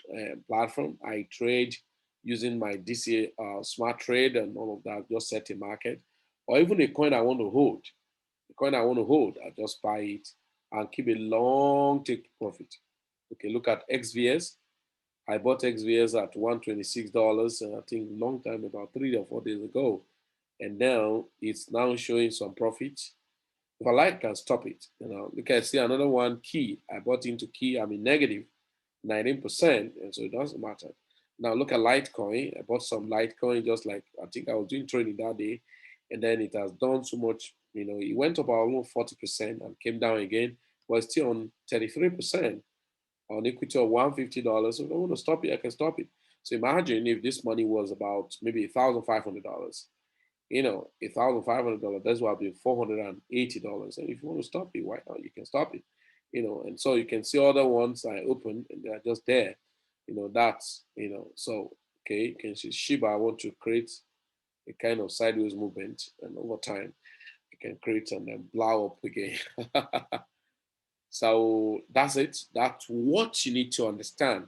platform, I trade using my DCA smart trade and all of that. Just set a market, or even a coin I want to hold. The coin I want to hold, I just buy it and keep a long take profit. Okay, look at XVS. I bought XVS at $126, I think long time, about 3 or 4 days ago. And now it's now showing some profit. If I like, I can stop it. Look at see another one, Key. I bought into Key, I'm in negative 19%, and so it doesn't matter. Now look at Litecoin. I bought some Litecoin just like I think I was doing trading that day, and then it has done so much. It went up almost 40% and came down again, but it's still on 33% on equity of $150. So if I want to stop it, I can stop it. So imagine if this money was about maybe $1,500. $1,500, that's why it'll be $480. And if you want to stop it, why not? You can stop it. And so you can see other ones I open and they're just there. So okay, you can see Shiba, I want to create a kind of sideways movement, and over time you can create and then blow up again. So that's it. That's what you need to understand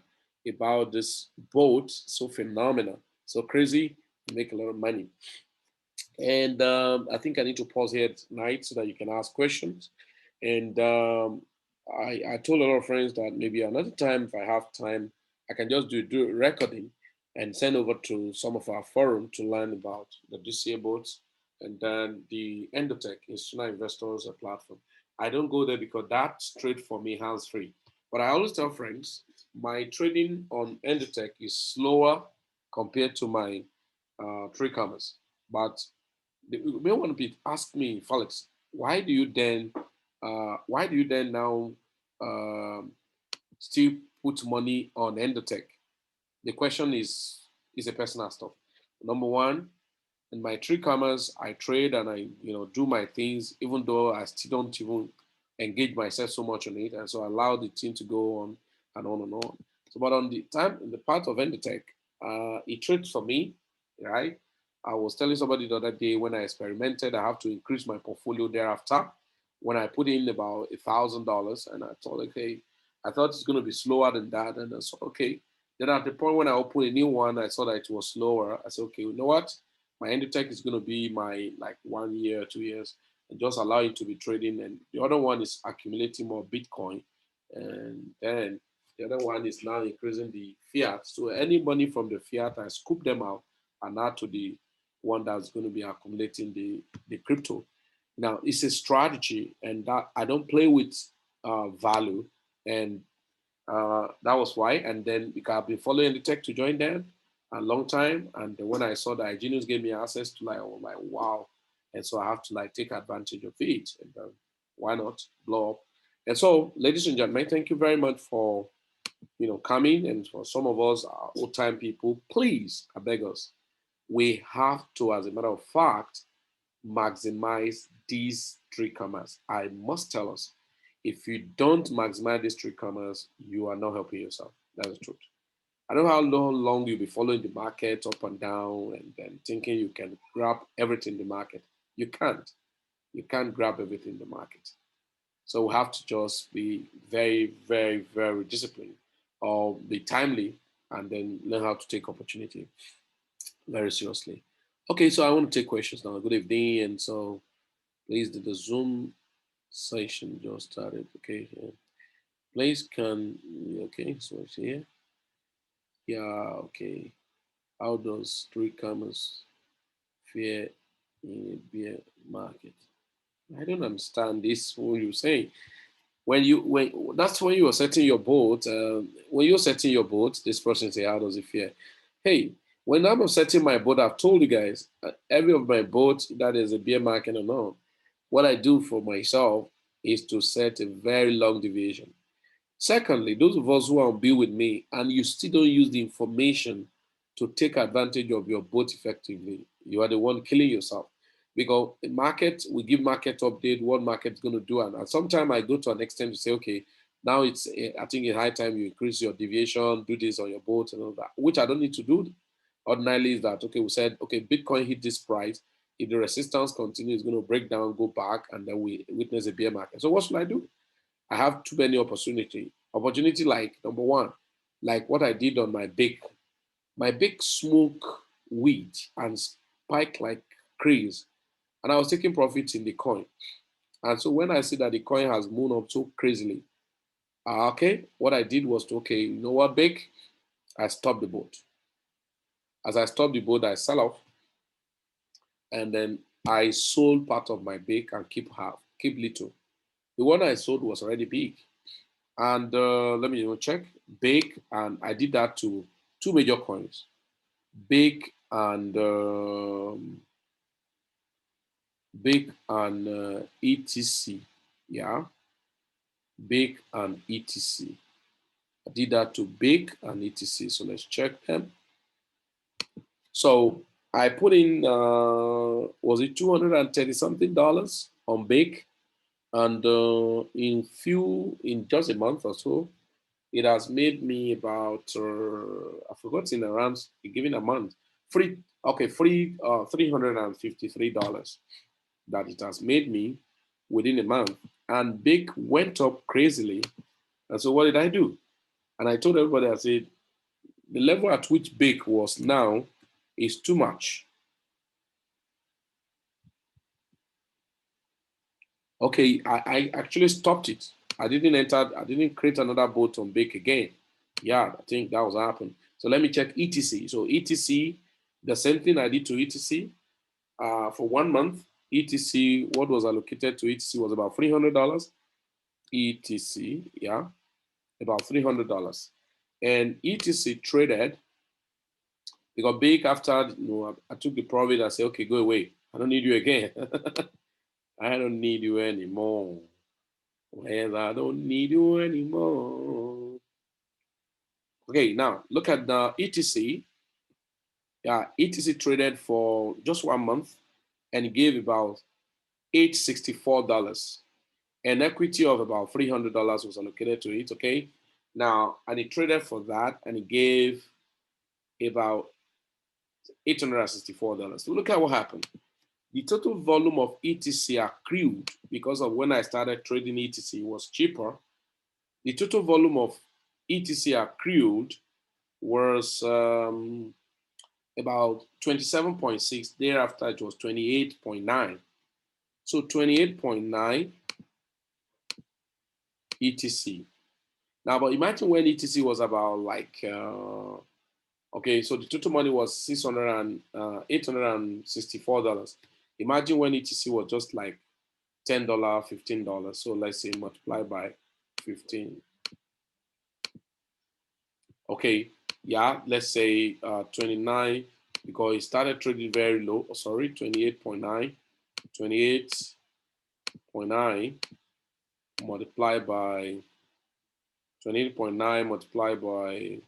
about this boat. So phenomenal, so crazy, make a lot of money. And I think I need to pause here tonight so that you can ask questions. And I told a lot of friends that maybe another time, if I have time, I can just do recording and send over to some of our forum to learn about the DCA boats and then the Endotech Institutional Investors platform. I don't go there because that's trade for me hands free. But I always tell friends my trading on Endotech is slower compared to my trade commerce. But you may want to be ask me, Felix, why do you then now um, still put money on Endotech? The question is a personal stuff. Number one, in my trade commerce, I trade and I do my things, even though I still don't even engage myself so much on it, and so I allow the team to go on and on and on. So, but on the time, in the part of Endotech, it trades for me, right? I was telling somebody the other day when I experimented, I have to increase my portfolio thereafter. When I put in about $1,000, and I thought, okay, I thought it's going to be slower than that, and I said, okay. Then at the point when I opened a new one, I saw that it was slower. I said, okay, you know what? My Endotech is going to be my like 1 year, 2 years, and just allow it to be trading. And the other one is accumulating more Bitcoin, and then the other one is now increasing the fiat. So any money from the fiat, I scoop them out and add to the one that's going to be accumulating the crypto. Now it's a strategy, and that I don't play with value, and that was why. And then because I've been following the tech to join them a long time. And when I saw that Genius gave me access to like, oh my wow. And so I have to like take advantage of it. And why not blow up? And so, ladies and gentlemen, thank you very much for coming. And for some of us, old time people, please, I beg us, we have to, as a matter of fact, maximize these three commas. I must tell us, if you don't maximize these three commas, you are not helping yourself. That's the truth. I don't know how long you'll be following the market up and down and then thinking you can grab everything in the market. You can't. You can't grab everything in the market. So we have to just be very, very, very disciplined or be timely and then learn how to take opportunity very seriously. Okay, so I want to take questions now. Good evening. And so please, the Zoom session just started. Okay, yeah. Please can, okay, so it's here. Yeah, okay. How does three commerce fare in a bear market? I don't understand this. What you're saying. When that's when you are setting your boat. When you're setting your boat, this person say, "How does it fare?" Hey, when I'm setting my boat, I've told you guys every of my boats that is a bear market or not. What I do for myself is to set a very long deviation. Secondly, those of us who are on bill with me and you still don't use the information to take advantage of your boat effectively, you are the one killing yourself. Because the market, we give market update, what market's going to do. And sometimes I go to an extent to say, okay, now it's, I think it's high time you increase your deviation, do this on your boat and all that, which I don't need to do. Ordinarily is that, okay, we said, okay, Bitcoin hit this price. If the resistance continues, it's going to break down, go back, and then we witness a bear market. So what should I do? I have too many opportunity. Opportunity like number one, like what I did on my big smoke weed and spike like craze. And I was taking profits in the coin. And so when I see that the coin has moved up so crazily, okay, what I did was to, okay, you know what, big? I stopped the boat. As I stopped the boat, I sell off. And then I sold part of my big and keep half, keep little. The one I sold was already big. And let me check. Bake, and I did that to two major coins, Bake and Bake and ETC. Yeah, Bake and ETC. I did that to Bake and ETC. So let's check them. So I put in was it $230 something on Bake, and in just a month or so, it has made me about I forgot in around giving a month free $353 that it has made me within a month. And big went up crazily. And so what did I do? And I told everybody, I said the level at which big was now is too much. Okay, I actually stopped it. I didn't create another boat on big again. Yeah, I think that was happened. So let me check ETC. So ETC, the same thing I did to ETC for 1 month. ETC, what was allocated to ETC was about $300. ETC, yeah, about $300. And ETC traded. They got big after, I took the profit and said, okay, go away. I don't need you again. I don't need you anymore. Well, I don't need you anymore. Okay, now look at the ETC. Yeah, ETC traded for just 1 month and gave about $864. An equity of about $300 was allocated to it, okay? Now, and it traded for that and it gave about $864. So look at what happened. The total volume of ETC accrued because of when I started trading ETC was cheaper. The total volume of ETC accrued was about 27.6. Thereafter, it was 28.9. So 28.9 ETC. Now, but imagine when ETC was about like, okay, so the total money was $864. Imagine when ETC was just like $10, $15. So let's say multiply by 15. Okay, yeah, let's say 29 because it started trading very low. Oh, sorry, 28.9. 28.9 multiplied by 28.9 multiplied by,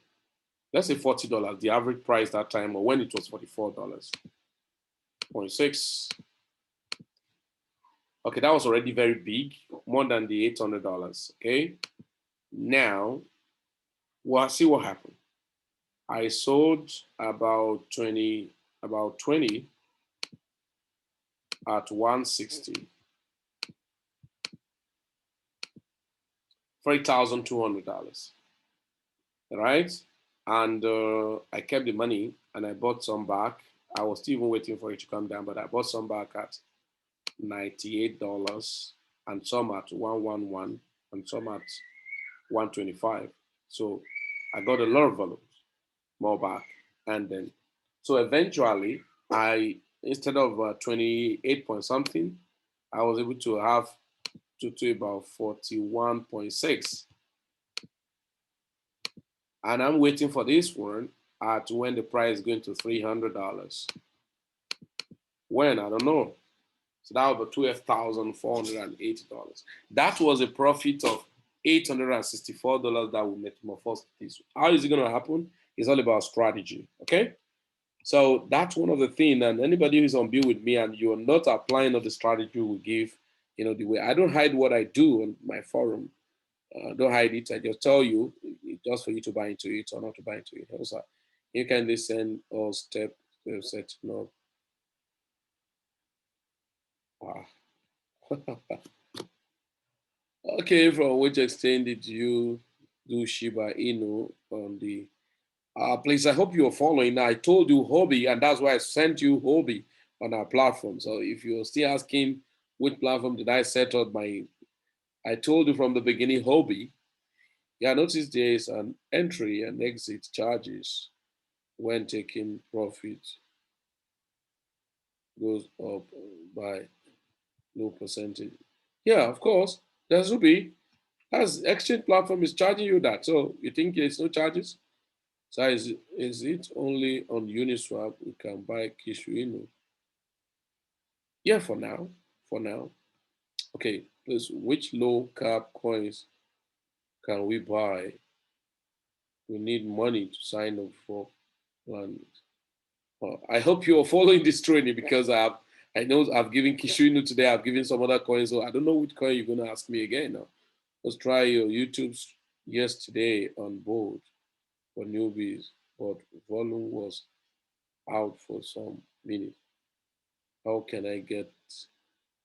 let's say $40, the average price that time, or when it was $44.6. Okay, that was already very big, more than the $800. Okay, now we'll see what happened. I sold about 20 at 160 for $8,200. Right? And I kept the money and I bought some back. I was still even waiting for it to come down, but I bought some back at $98 and some at 111 and some at 125. So I got a lot of volumes, more back. And then, so eventually, instead of 28 point something, I was able to have to about 41.6. And I'm waiting for this one at when the price is going to $300. When? I don't know. So that was $12,480. That was a profit of $864 that will metamorphose this. How is it going to happen? It's all about strategy. Okay. So that's one of the things. And anybody who's on board with me and you're not applying all the strategy we give, the way I don't hide what I do on my forum. Don't hide it. I just tell you, just for you to buy into it or not to buy into it. Also, you can listen or step setting up. Okay, from which extent did you do Shiba Inu on the please? I hope you're following. I told you Hobby, and that's why I sent you Hobby on our platform. So if you're still asking which platform did I set up I told you from the beginning Hobby. Yeah, notice there is an entry and exit charges when taking profit goes up by low percentage. Yeah, of course, there should be. As exchange platform is charging you that, so you think there's no charges? So is it only on Uniswap we can buy Kishuinu? Yeah, for now. For now. Okay, please, which low cap coins can we buy? We need money to sign up for Planb. I hope you are following this training because I know I've given Kishuinu today, I've given some other coins, so I don't know which coin you're gonna ask me again now. Let's try your YouTube's yesterday on board for newbies, but volume was out for some minutes. How can I get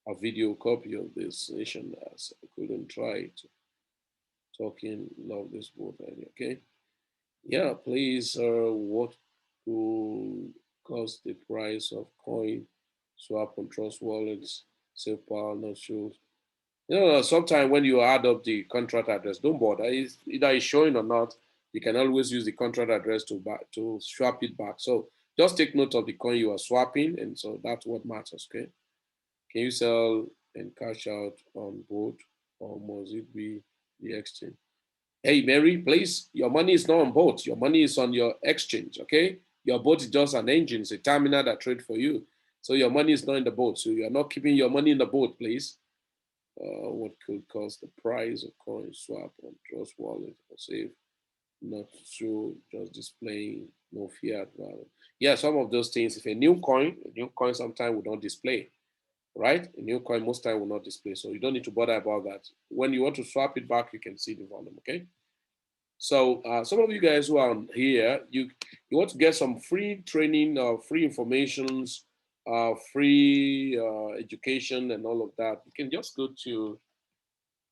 a video copy of this session as I couldn't try to talking love this board idea, okay? Yeah, please, what could cost the price of coin swap on trust wallets, safe power, not sure. Sometimes when you add up the contract address, don't bother. Either it's showing or not. you can always use the contract address to swap it back. So just take note of the coin you are swapping, and so that's what matters. Okay. Can you sell and cash out on both, or must it be the exchange? Hey, Mary, please, your money is not on boat. Your money is on your exchange, okay? Your boat is just an engine. It's a terminal that trade for you. So your money is not in the boat. So you're not keeping your money in the boat, please. What could cause the price of coin swap on Trust Wallet or Save? Not true, just displaying no fiat value. Yeah, some of those things. If a new coin sometimes will not display, right? A new coin most time will not display. So you don't need to bother about that. When you want to swap it back, you can see the volume, okay? So some of you guys who are here, you want to get some free training, free informations, free education and all of that. You can just go to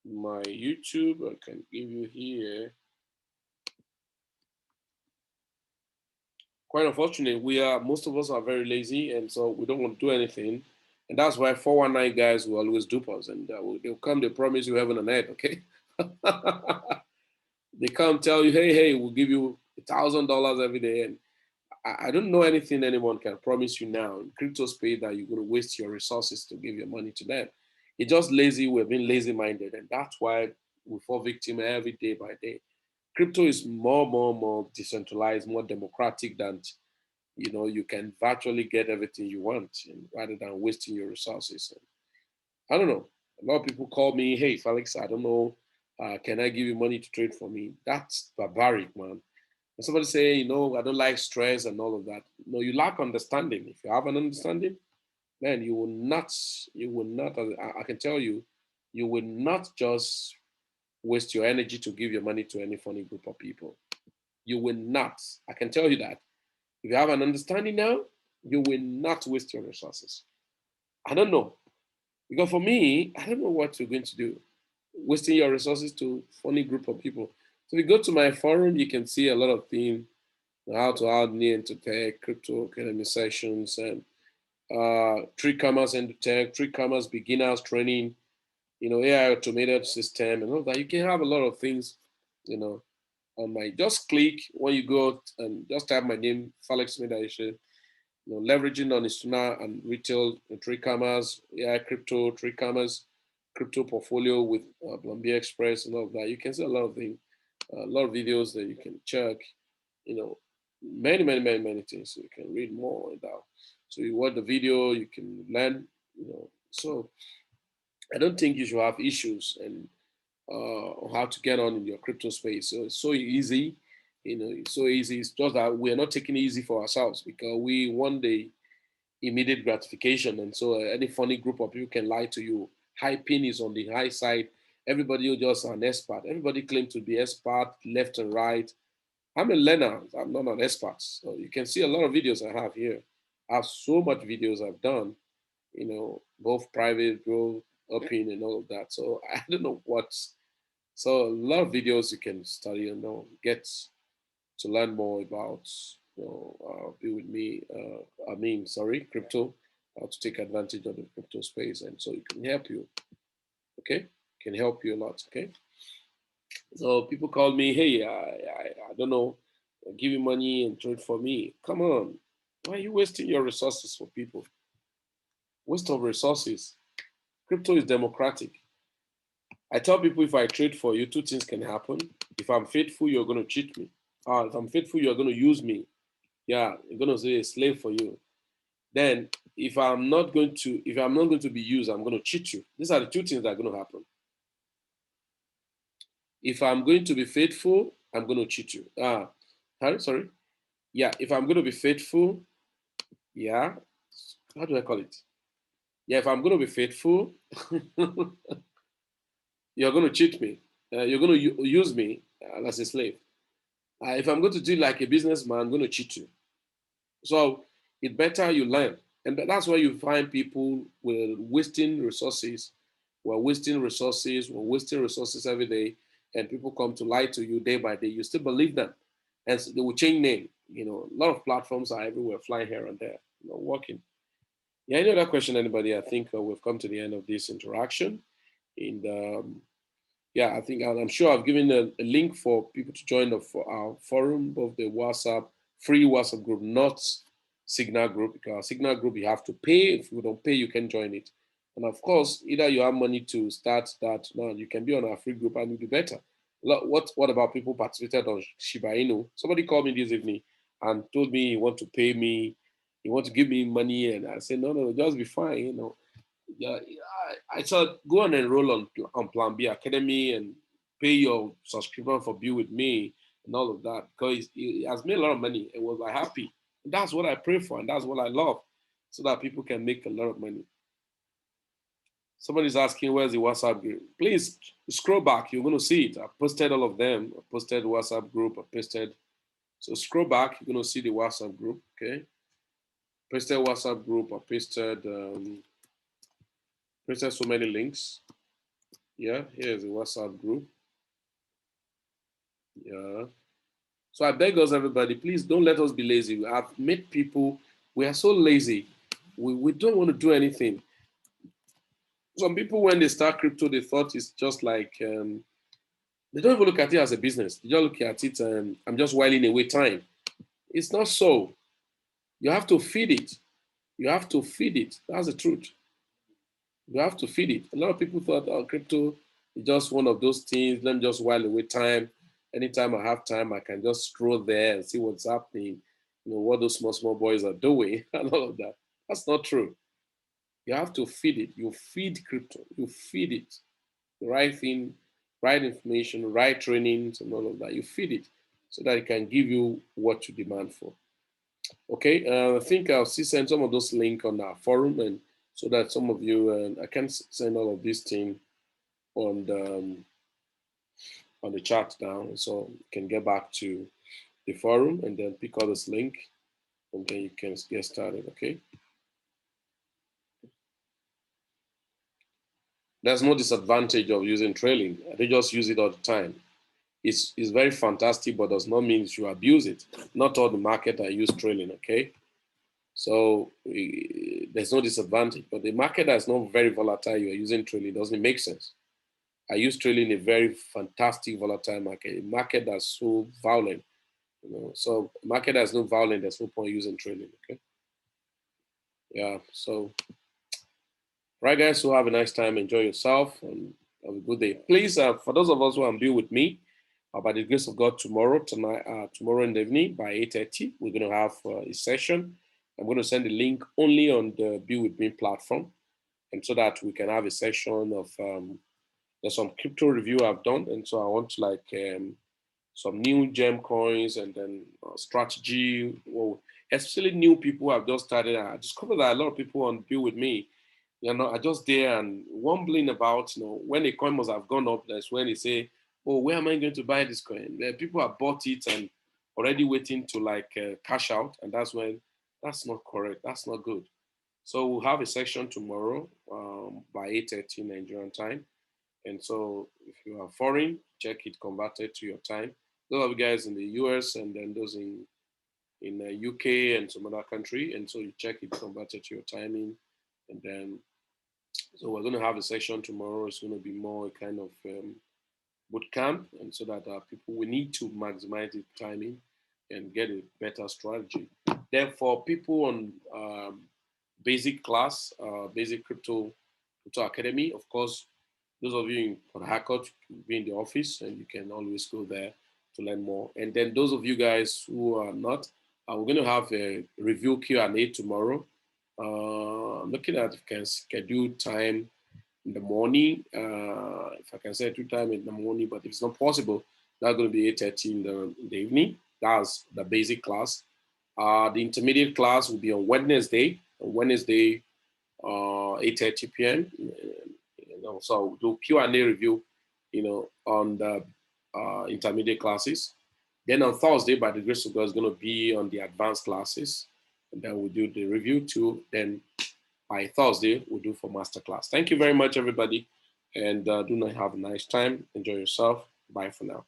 my YouTube. I can give you here. Quite unfortunate, most of us are very lazy, and so we don't want to do anything. And that's why 419 guys will always dupe us, and they'll come, they promise you heaven and earth, okay? They come tell you, hey, we'll give you $1,000 every day. And I don't know anything anyone can promise you now in crypto space that you're going to waste your resources to give your money to them. It's just lazy. We've been lazy minded. And that's why we fall victim every day by day. Crypto is more decentralized, more democratic than, you can virtually get everything you want, and rather than wasting your resources. And I don't know. A lot of people call me, hey, Felix, I don't know. Can I give you money to trade for me? That's barbaric, man. And somebody say, I don't like stress and all of that. No, you lack understanding. If you have an understanding, then you will not, I can tell you, you will not just waste your energy to give your money to any funny group of people. You will not. I can tell you that. If you have an understanding now, you will not waste your resources. I don't know. Because for me, I don't know what you're going to do. Wasting your resources to funny group of people. So if you go to my forum, you can see a lot of things, how to add me into tech, crypto academy sessions, and three commas into tech, three commas beginners training, AI automated system and all that. You can have a lot of things, on my, just click when you go and just type my name, Felix Medaishi, leveraging on Istuna and retail, three commas, AI crypto, three commas, crypto portfolio with Planb Express and all of that. You can see a lot of things, a lot of videos that you can check, many things. So you can read more about. So you watch the video, you can learn, So I don't think you should have issues and how to get on in your crypto space. So it's so easy, it's so easy. It's just that we're not taking it easy for ourselves because we want the immediate gratification. And so any funny group of people can lie to you. Hyping is on the high side. Everybody who just an expert. Everybody claims to be expert left and right. I'm a learner. I'm not an expert. So you can see a lot of videos I have here. I have so much videos I've done, both private, both open and all of that. So I don't know what's, so a lot of videos you can study and get to learn more about, be with me, crypto, how to take advantage of the crypto space. And so it can help you, okay? Can help you a lot, okay? So people call me, hey, I don't know, give you money and trade for me. Come on, why are you wasting your resources for people? Waste of resources. Crypto is democratic. I tell people if I trade for you, two things can happen. If I'm faithful, you're going to cheat me. If I'm faithful, you're going to use me. Yeah, you're going to say a slave for you. Then if I'm not going to be used, I'm going to cheat you. These are the two things that are going to happen. If I'm going to be faithful, I'm going to cheat you. Sorry. Yeah, if I'm going to be faithful, yeah, how do I call it? Yeah, if I'm going to be faithful, you're going to cheat me. You're going to use me as a slave. If I'm going to do like a businessman, I'm going to cheat you. So it's better you learn. And that's why you find people will wasting resources. We're wasting resources every day. And people come to lie to you day by day. You still believe them. And so they will change name. A lot of platforms are everywhere, flying here and there, working. Yeah, any other question, anybody? I think we've come to the end of this interaction. And Yeah, I think I'm sure I've given a link for people to join for our forum, both the WhatsApp, free WhatsApp group, not Signal group, because Signal group you have to pay. If you don't pay, you can join it. And of course, either you have money to start that, no, you can be on our free group and it'll be better. What about people participated on Shiba Inu? Somebody called me this evening and told me he want to pay me, he want to give me money, and I said no, just be fine, Yeah, I thought go and enroll on Planb Academy and pay your subscription for Be With Me and all of that, because he has made a lot of money and was like happy. And that's what I pray for, and that's what I love, so that people can make a lot of money. Somebody's asking where's the WhatsApp group. Please scroll back, you're going to see it. I posted all of them. I posted WhatsApp group. I posted. So scroll back, you're going to see the WhatsApp group. Okay, pasted WhatsApp group. I pasted so many links. Yeah, here's the WhatsApp group. Yeah. So I beg us, everybody, please don't let us be lazy. We have made people, we are so lazy. We don't want to do anything. Some people, when they start crypto, they thought it's just like, they don't even look at it as a business. They just look at it and I'm just whiling away time. It's not so. You have to feed it. You have to feed it. That's the truth. You have to feed it. A lot of people thought, oh, crypto is just one of those things. Let me just while away time. Anytime I have time, I can just stroll there and see what's happening, what those small boys are doing and all of that. That's not true. You have to feed it. You feed crypto. You feed it. The right thing, right information, right trainings, and all of that. You feed it so that it can give you what you demand for. Okay, I think I'll see send some of those links on our forum, and so that some of you, I can send all of these things on the chat now, so you can get back to the forum and then pick all this link, and then you can get started. Okay. There's no disadvantage of using trailing. They just use it all the time. It's very fantastic, but does not mean you abuse it. Not all the market are use trailing. Okay. So there's no disadvantage, but the market that's not very volatile, you're using trailing, doesn't make sense. I use trailing a very fantastic volatile market, a market that's so violent. So a market that's not violent, there's no point using trailing. Okay. Yeah. So right, guys. So have a nice time. Enjoy yourself and have a good day. Please, for those of us who are Be With Me, by the grace of God, tomorrow in the evening by 8:30, we're going to have a session. I'm going to send the link only on the Be With Me platform, and so that we can have a session of there's some crypto review I've done, and so I want to some new gem coins and then strategy. Well, especially new people who have just started. I discovered that a lot of people on Be With Me, are just there and wumbling about, when a coin must have gone up, that's when they say, oh, where am I going to buy this coin? People have bought it and already waiting to cash out. And that's not correct. That's not good. So we'll have a session tomorrow by 8:30 Nigerian time. And so if you are foreign, check it converted to your time. Those of you guys in the US and then those in the UK and some other country. And so you check it converted to your timing. And then so we're going to have a session tomorrow. It's going to be more a kind of boot camp, and so that people we need to maximize the timing and get a better strategy. Then for people on basic class, basic crypto academy, of course, those of you in Port Harcourt be in the office, and you can always go there to learn more. And then those of you guys who are not, we're going to have a review Q&A tomorrow. I'm looking at if I can schedule time in the morning. If I can say 2 times in the morning, but if it's not possible, that's going to be 8:30 in the evening. That's the basic class. The intermediate class will be on Wednesday. 8:30 p.m. So we'll do Q&A review, on the intermediate classes. Then on Thursday, by the grace of God, is going to be on the advanced classes. And then we'll do the review too. Then by Thursday, we'll do for masterclass. Thank you very much, everybody. And do not have a nice time. Enjoy yourself. Bye for now.